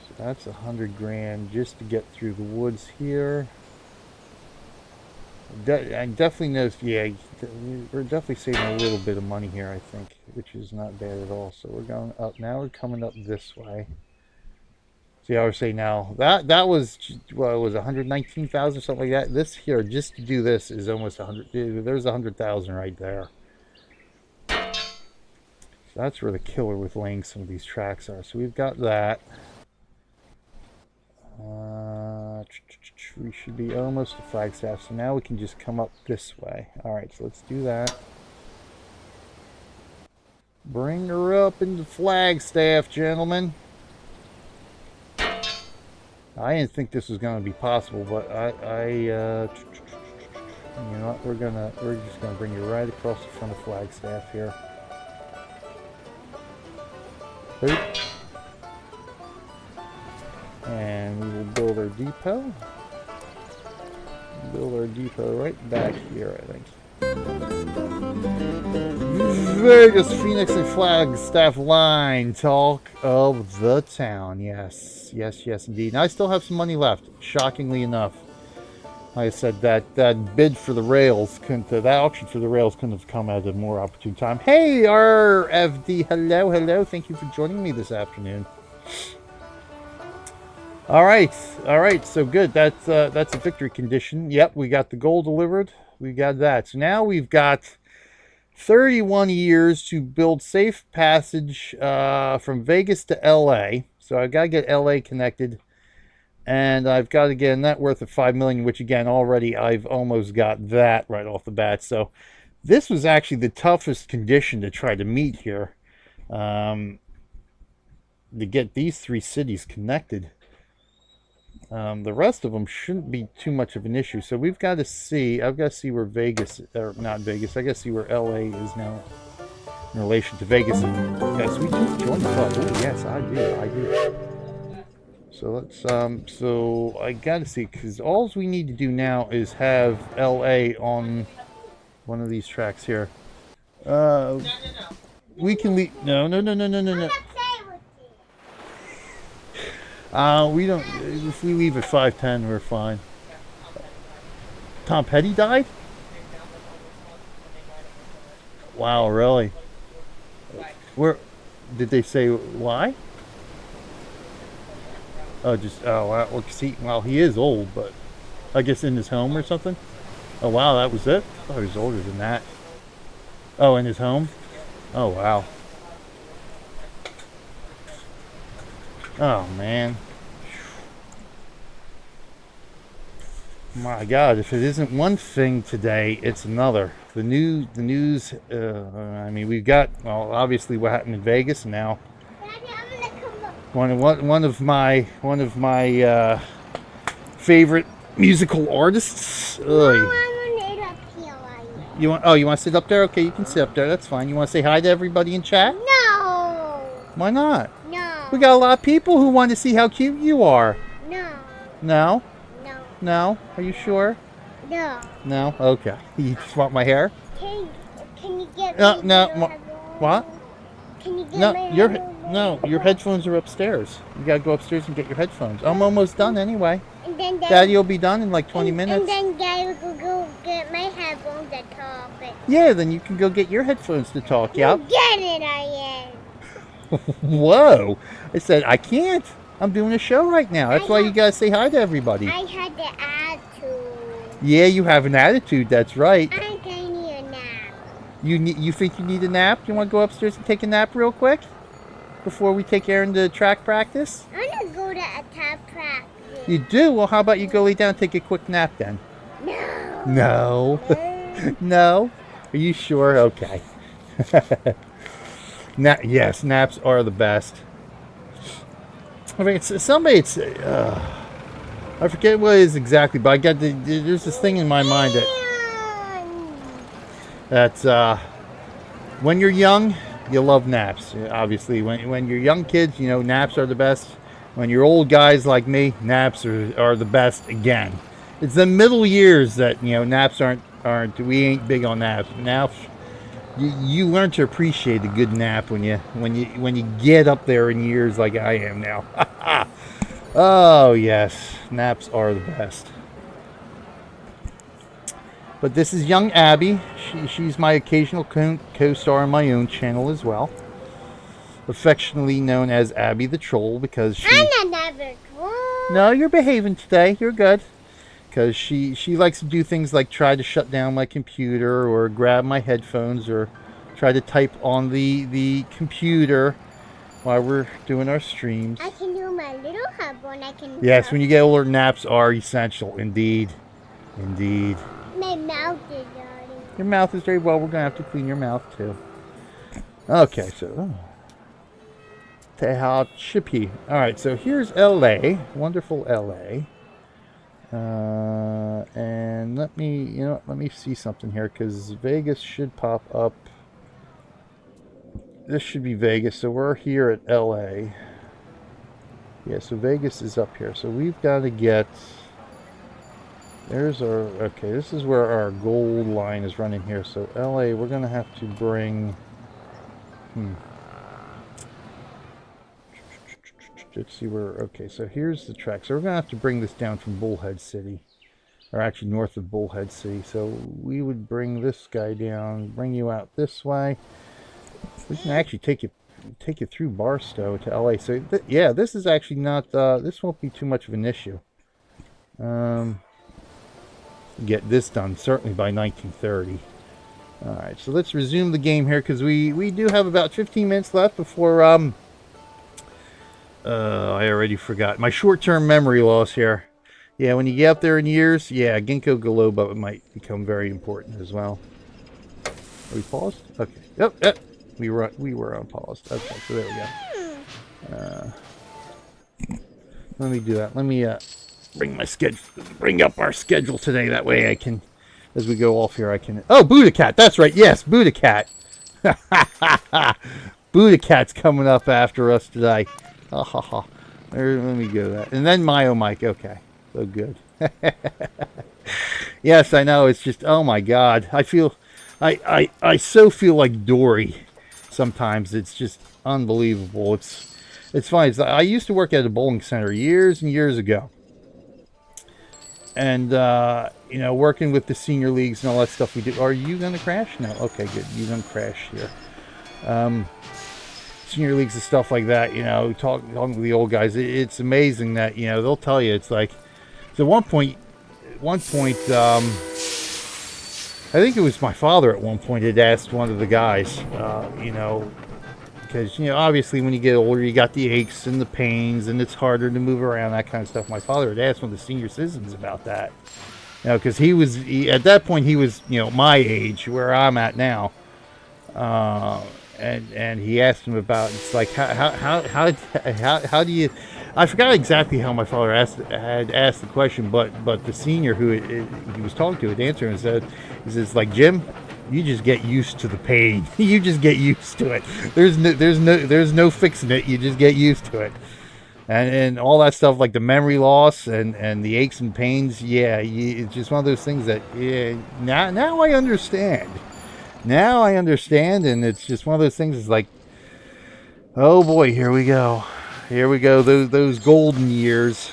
Speaker 1: So that's 100 grand just to get through the woods here. I definitely noticed, yeah, we're definitely saving a little bit of money here, I think, which is not bad at all. So we're going up, now we're coming up this way. See, I would say now, that was, well, it was 119,000, something like that. This here, just to do this, is almost 100, there's 100,000 right there. So that's where the killer with laying some of these tracks are. So we've got that. We should be almost to Flagstaff, so now we can just come up this way. Alright, so let's do that. Bring her up into Flagstaff, gentlemen. I didn't think this was going to be possible, but you know what, we're just gonna bring you right across the front of Flagstaff here. Boop. And we will build our depot. Build our depot right back here, I think. Vegas, Phoenix, and Flagstaff line. Talk of the town. Yes, yes, yes, indeed. And I still have some money left, shockingly enough. Like I said, that bid for the rails couldn't, that auction for the rails couldn't have come at a more opportune time. Hey, RFD, hello, hello. Thank you for joining me this afternoon. All right, so good. That's a victory condition. Yep, we got the gold delivered. We got that. So now we've got 31 years to build safe passage from Vegas to LA. So I've got to get LA connected, and I've got to get a net worth of 5 million, which again already I've almost got that right off the bat. So this was actually the toughest condition to try to meet here, to get these 3 cities connected. The rest of them shouldn't be too much of an issue. So we've got to see, I've got to see where Vegas, or not Vegas, I got to see where LA is now in relation to Vegas. Yes, we just joined the club. Oh, yes, I do. So let's, so I got to see, because all we need to do now is have LA on one of these tracks here. We can leave, no. We don't, if we leave at 5:10, we're fine. Tom Petty died? Wow, really? Where, did they say why? Oh, just, oh, well, see, well, he is old, but I guess in his home or something? Oh, wow, that was it? I thought he was older than that. Oh, in his home? Oh, wow. Oh, man. My God, if it isn't one thing today, it's another. The news, I mean, we've got, well, obviously what happened in Vegas now. One of my favorite musical artists. You want to sit up there? Okay, you can sit up there. That's fine. You want to say hi to everybody in chat?
Speaker 3: No.
Speaker 1: Why not?
Speaker 3: No.
Speaker 1: We got a lot of people who want to see how cute you are.
Speaker 3: No.
Speaker 1: No?
Speaker 3: No.
Speaker 1: No? Are you sure?
Speaker 3: No.
Speaker 1: No? Okay. You just want my hair?
Speaker 3: Can you get
Speaker 1: No,
Speaker 3: me
Speaker 1: no.
Speaker 3: your
Speaker 1: What?
Speaker 3: Can you get
Speaker 1: No,
Speaker 3: my
Speaker 1: your
Speaker 3: headphones?
Speaker 1: your headphones are upstairs. You gotta go upstairs and get your headphones. I'm almost done anyway.
Speaker 3: And then
Speaker 1: Daddy will be done in like 20 minutes.
Speaker 3: And then Daddy will go get my headphones and talk.
Speaker 1: Yeah, then you can go get your headphones to talk. Yep.
Speaker 3: Get it, I am.
Speaker 1: Whoa! I said I can't. I'm doing a show right now. That's why you gotta say hi to everybody.
Speaker 3: I had the attitude.
Speaker 1: Yeah, you have an attitude. That's right.
Speaker 3: I need a nap.
Speaker 1: You think you need a nap? You want to go upstairs and take a nap real quick before we take Aaron to track practice?
Speaker 3: I'm gonna go to a tap practice.
Speaker 1: You do? Well, how about you go lay down and take a quick nap then?
Speaker 3: No.
Speaker 1: No. No? Are you sure? Okay. Yes, naps are the best. I mean, I forget what it is exactly, but there's this thing in my mind that's when you're young, you love naps. Obviously, when you're young kids, you know, naps are the best. When you're old guys like me, naps are the best again. It's the middle years that, you know, naps aren't, we ain't big on naps. Now, you learn to appreciate a good nap when you get up there in years like I am now. Oh yes, naps are the best. But this is young Abby. She's my occasional co-star on my own channel as well. Affectionately known as Abby the Troll because she...
Speaker 3: I'm not never troll.
Speaker 1: No, you're behaving today. You're good. Because she likes to do things like try to shut down my computer or grab my headphones or try to type on the computer while we're doing our streams.
Speaker 3: I can do my little headphone.
Speaker 1: Yes, when you get older, naps are essential. Indeed. Indeed.
Speaker 3: My mouth is dirty.
Speaker 1: Your mouth is dirty. Well, we're going to have to clean your mouth too. Okay, so... Tehachipi. Alright, so here's LA. Wonderful LA. And let me see something here, because Vegas should pop up. This should be Vegas, so we're here at LA. Yeah, so Vegas is up here, so we've got to get, there's our, okay, this is where our gold line is running here, so LA, we're going to have to bring, let's see where, okay, so here's the track, so we're going to have to bring this down from Bullhead City. Or actually north of Bullhead City. So we would bring this guy down, bring you out this way. We can actually take you through Barstow to LA. So yeah, this is actually not this won't be too much of an issue. Get this done certainly by 1930. All right, so let's resume the game here because we do have about 15 minutes left before I already forgot. My short-term memory loss here. Yeah, when you get up there in years, yeah, ginkgo biloba might become very important as well. Are we paused? Okay. Yep. We were on paused. Okay, so there we go. Let me do that. Let me bring up our schedule today. That way I can, as we go off here, I can. Oh, Buddha Cat. That's right. Yes, Buddha Cat. Buddha Cat's coming up after us today. There, let me go that. And then Myo Mike. Okay. So good. Yes, I know. It's just, oh my God. I so feel like Dory sometimes. It's just unbelievable. It's funny. I used to work at a bowling center years and years ago. And, you know, working with the senior leagues and all that stuff we do. Are you going to crash? No. Okay, good. You don't crash here. Senior leagues and stuff like that, you know, talking with the old guys. It's amazing that, you know, they'll tell you. It's like, so at one point, I think it was my father at one point had asked one of the guys, you know, because, you know, obviously when you get older, you got the aches and the pains and it's harder to move around, that kind of stuff. My father had asked one of the senior citizens about that, you know, because at that point, he was, you know, my age, where I'm at now. And he asked him about, it's like, how do you, I forgot exactly how my father had asked the question, but the senior who he was talking to had answered and said, he says, like, Jim, you just get used to the pain. You just get used to it. There's no fixing it. You just get used to it. And all that stuff, like the memory loss and the aches and pains. Yeah, it's just one of those things that, yeah, now I understand. Now I understand, and it's just one of those things. It's like, oh boy, here we go. Here we go. Those golden years.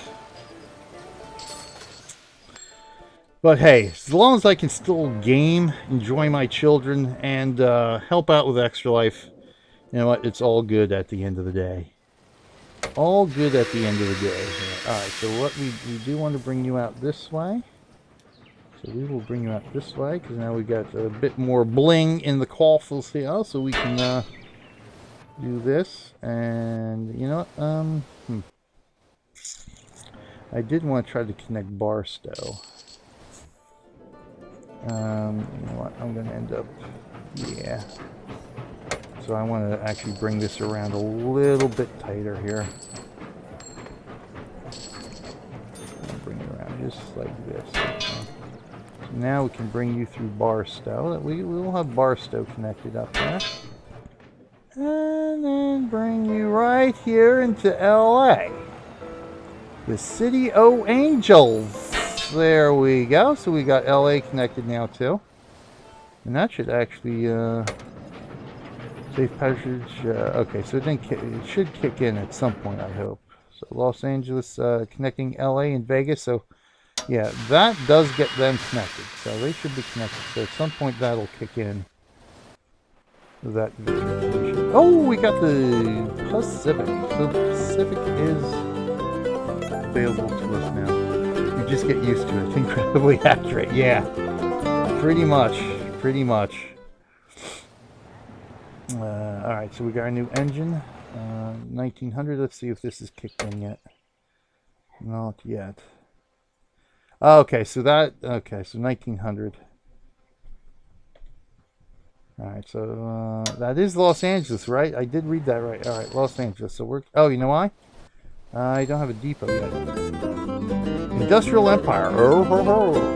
Speaker 1: But hey, as long as I can still game, enjoy my children, and help out with Extra Life, you know what? It's all good at the end of the day. All good at the end of the day. All right. So what we do want to bring you out this way. So we will bring you out this way, because now we got a bit more bling in the coffles here, so we can do this. And you know what? I did want to try to connect Barstow. You know what? I'm going to end up, yeah. So I want to actually bring this around a little bit tighter here. I'll bring it around just like this. Okay. Now we can bring you through Barstow. We will have Barstow connected up there. And then bring you right here into LA. The City o' Angels. There we go. So we got LA connected now too. And that should actually safe passage. Okay, so it should kick in at some point, I hope. So Los Angeles connecting LA and Vegas. So yeah, that does get them connected. So they should be connected. So at some point that'll kick in. That oh, we got the Pacific. So the Pacific is available to us now. You just get used to it. Incredibly accurate. Yeah, pretty much. All right, so we got our new engine, 1900. Let's see if this is kicked in yet. Not yet. Okay, so 1900. All right, so that is Los Angeles, right? I did read that right. All right, Los Angeles. So we're, oh, you know why? I don't have a depot yet. Industrial Empire.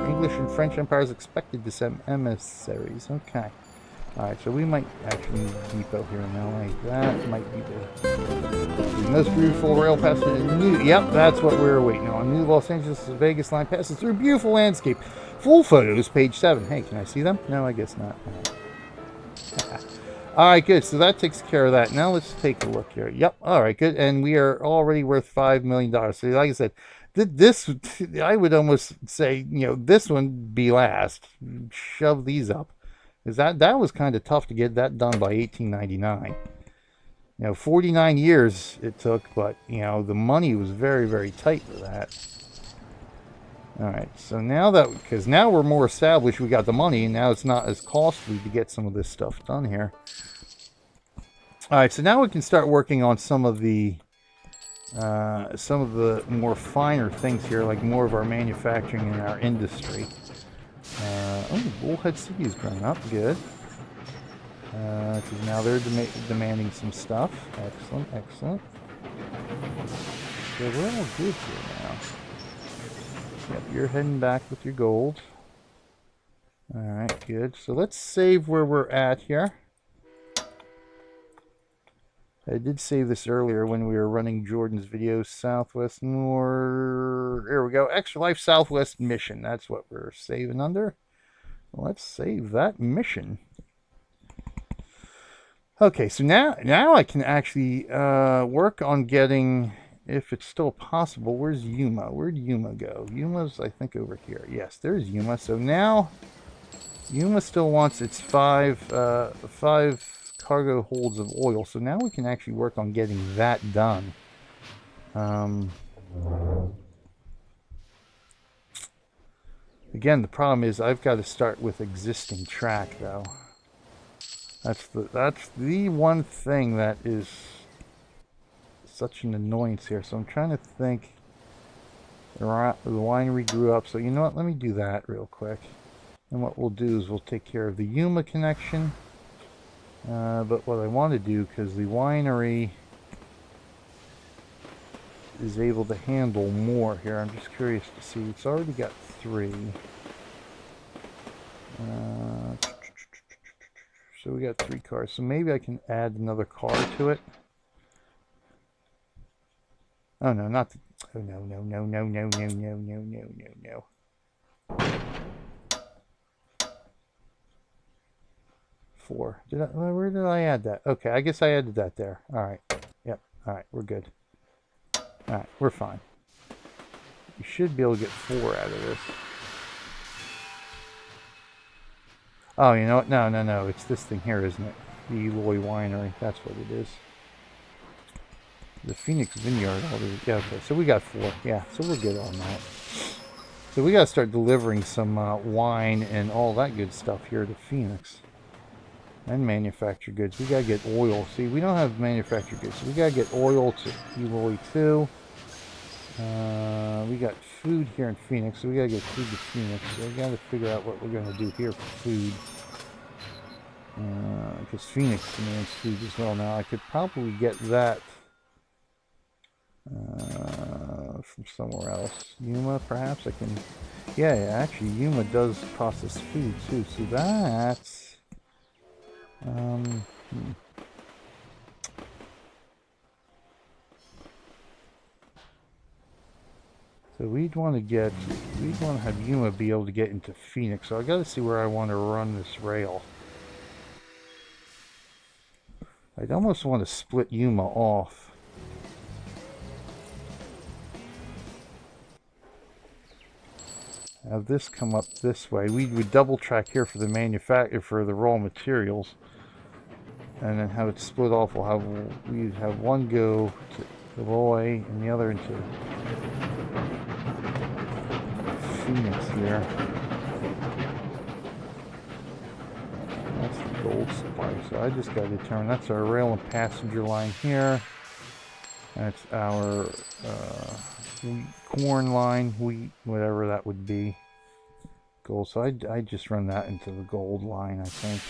Speaker 1: English and French empires expected to send emissaries. Okay. All right, so we might actually need a depot here in LA. That might be the most beautiful rail pass to the new. Yep, that's what we're waiting on. New Los Angeles to Vegas line passes through beautiful landscape. Full photos, page 7. Hey, can I see them? No, I guess not. All right, good. So that takes care of that. Now let's take a look here. Yep. All right, good. And we are already worth $5 million. So like I said, this, I would almost say, you know, this one be last. Shove these up. Because that was kind of tough to get that done by 1899. You know, 49 years it took, but, you know, the money was very, very tight for that. All right, so now that, because now we're more established, we got the money, and now it's not as costly to get some of this stuff done here. All right, so now we can start working on some of the some of the more finer things here, like more of our manufacturing in our industry. Oh, Bullhead City is growing up. Good. Because now they're demanding some stuff. Excellent, excellent. So we're all good here now. Yep, you're heading back with your gold. Alright, good. So let's save where we're at here. I did save this earlier when we were running Jordan's video. Southwest North. Here we go. Extra Life Southwest Mission. That's what we're saving under. Let's save that mission. Okay, so now I can actually work on getting, if it's still possible, where's Yuma? Where'd Yuma go? Yuma's, I think, over here. Yes, there's Yuma. So now Yuma still wants its five cargo holds of oil. So now we can actually work on getting that done. Again, the problem is I've got to start with existing track, though. That's the one thing that is such an annoyance here. So I'm trying to think. The winery grew up, so you know what? Let me do that real quick. And what we'll do is we'll take care of the Yuma connection. But what I want to do, because the winery is able to handle more here. I'm just curious to see. It's already got 3. So we got 3 cars. So maybe I can add another car to it. Oh no, not the, oh no, no, no, no, no, no, no, no, no, no, no. 4. Where did I add that? Okay, I guess I added that there. Alright. Yep. Alright, we're good. Alright, we're fine. You should be able to get 4 out of this. Oh, you know what? No, no, no. It's this thing here, isn't it? The Eloy Winery. That's what it is. The Phoenix Vineyard. Yeah, okay. So we got 4. Yeah, so we're good on that. So we got to start delivering some wine and all that good stuff here to Phoenix. And manufactured goods. We got to get oil. See, we don't have manufactured goods. So we got to get oil to Eloy too. We got food here in Phoenix, so we gotta get food to Phoenix. So we gotta figure out what we're gonna do here for food. Because Phoenix demands food as well. Now I could probably get that from somewhere else. Yuma, perhaps I can. Yeah, actually, Yuma does process food too. So that's So we'd want to have Yuma be able to get into Phoenix. So I got to see where I want to run this rail. I'd almost want to split Yuma off. Have this come up this way. We would double track here for the raw materials, and then have it split off. We'd have one go to Eloy and the other into Phoenix here. That's the gold supply. So I just got to determine that's our rail and passenger line here. That's our corn line, wheat, whatever that would be. Gold. So I just run that into the gold line, I think.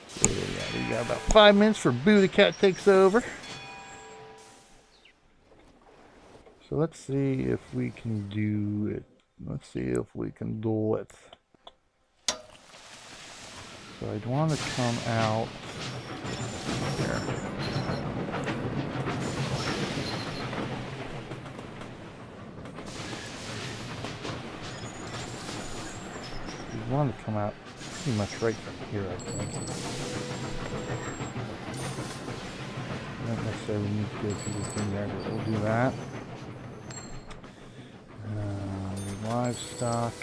Speaker 1: So yeah, we got about 5 minutes for Buddha Cat takes over. So let's see if we can do it. Let's see if we can do it. So I'd want to come out there. We'd want to come out pretty much right from here, I think. Not necessarily need to go through the thing there, but we'll do that. Livestock.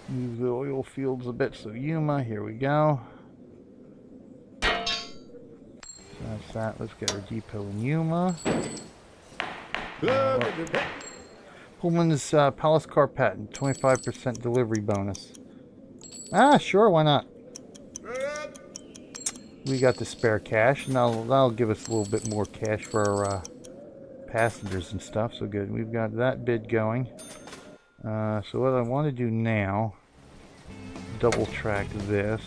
Speaker 1: Move the oil fields a bit. So Yuma, here we go. That's that. Let's get our depot in Yuma. Pullman's Palace Car Patent, 25% delivery bonus. Ah, sure, why not? We got the spare cash, and that'll give us a little bit more cash for our passengers and stuff. So good. We've got that bid going. So what I want to do now, double track this.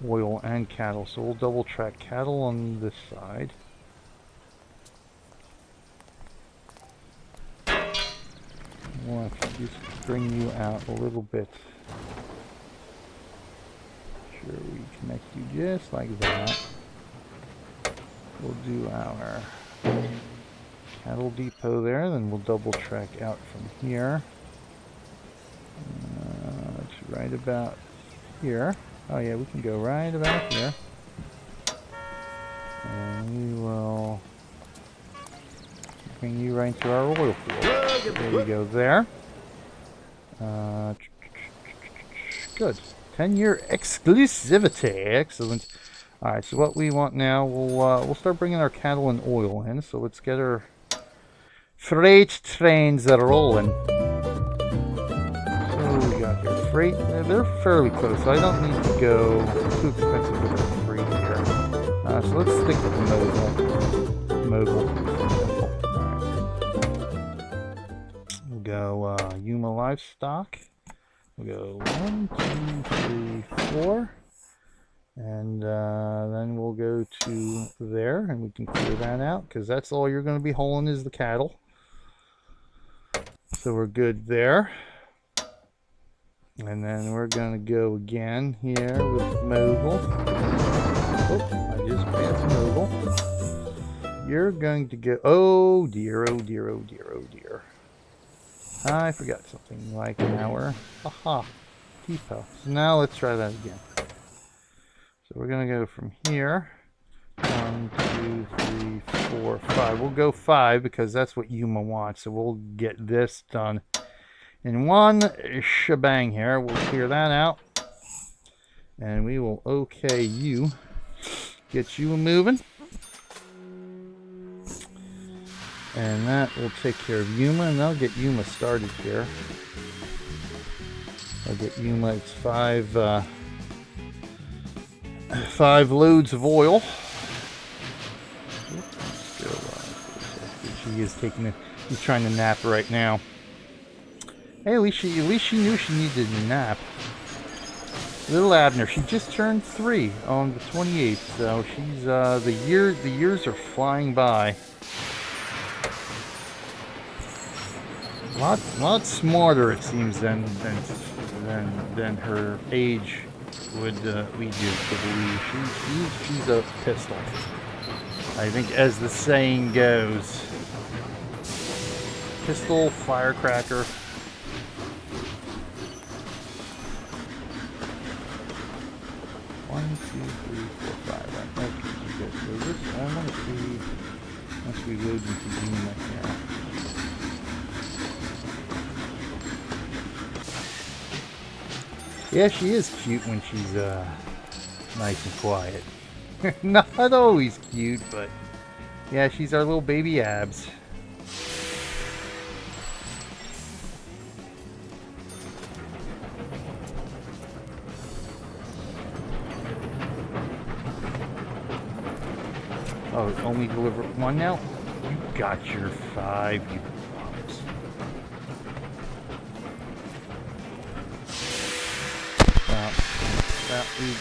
Speaker 1: Oil and cattle. So we'll double track cattle on this side. We'll actually just bring you out a little bit. Sure, we connect you just like that. We'll do our cattle depot there, then we'll double track out from here. It's right about here. Oh yeah, we can go right about here. And we will bring you right to our oil field. There you go there. Good. 10-year exclusivity. Excellent. Alright, so what we want now, we'll start bringing our cattle and oil in. So let's get our freight trains rolling. So we got here freight. They're fairly close, so I don't need to go too expensive with the freight here. So let's stick with the mogul. We'll go Yuma Livestock. We'll go 1, 2, 3, 4. And then we'll go to there, and we can clear that out, because that's all you're going to be hauling is the cattle. So we're good there. And then we're going to go again here with Mogul. Oh, I just passed Mogul. You're going to go... Oh dear, oh dear, oh dear, oh dear. I forgot something like an hour. Aha. Depot. So now let's try that again. So we're going to go from here. 1, 2, 3, 4, 5. We'll go 5 because that's what Yuma wants. So we'll get this done in one shebang here. We'll clear that out. And we will okay you. Get you moving. And that will take care of Yuma. And I'll get Yuma started here. I'll get Yuma. It's 5 loads of oil. She is taking it. He's trying to nap right now. Hey, at least she knew she needed a nap. Little Abner, she just turned 3 on the 28th, so she's the years are flying by. Lot smarter it seems than her age would lead you to believe. She's a pistol. I think, as the saying goes, pistol, firecracker. One, 2, 3, 4, 5. Okay, good. So this, I want to see. Once we load into Yuma here. Yeah, she is cute when she's nice and quiet. Not always cute, but yeah, she's our little baby Abs. Oh, only deliver 1 now? You got your 5, you bums.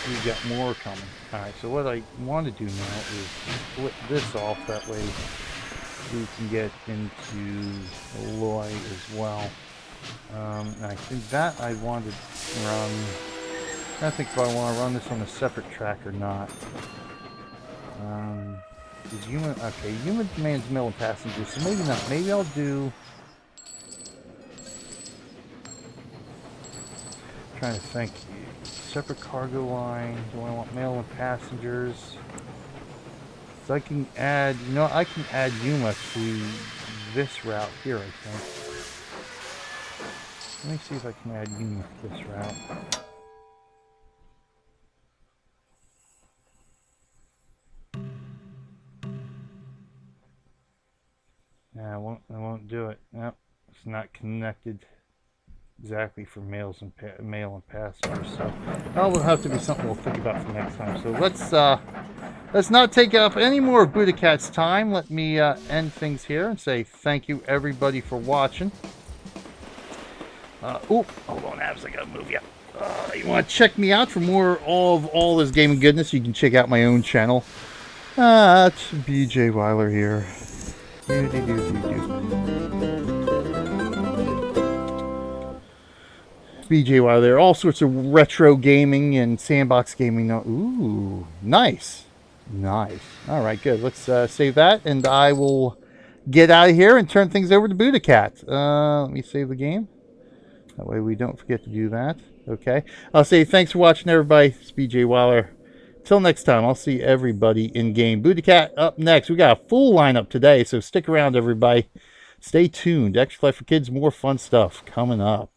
Speaker 1: We got more coming. Alright, so what I want to do now is split this off, that way we can get into Alloy as well. And I think that I wanted to run... I think if I want to run this on a separate track or not. Is Yuma... Okay, Yuma demands mail and passengers, so maybe not. Maybe I'll do... Trying to think. Separate cargo line. Do I want mail and passengers? So I can add... You know, I can add Yuma to this route here, I think. Let me see if I can add Yuma to this route. I won't do it. Nope, it's not connected exactly for mail and passwords. So that will have to be something we'll think about for next time. So let's not take up any more of Buddha Cat's time. Let me end things here and say thank you everybody for watching. Hold on, Abs, I gotta move you. You want to check me out for more of all this gaming goodness? You can check out my own channel. It's BJ Weiler here. BJ Weiler there. All sorts of retro gaming and sandbox gaming. Ooh, nice. Nice. All right, good. Let's save that, and I will get out of here and turn things over to Buddha Cat. Let me save the game. That way we don't forget to do that. Okay. I'll say thanks for watching, everybody. It's BJ Weiler. Till next time, I'll see everybody in game. Buddha Cat up next. We got a full lineup today, so stick around, everybody. Stay tuned. Extra Life for Kids, more fun stuff coming up.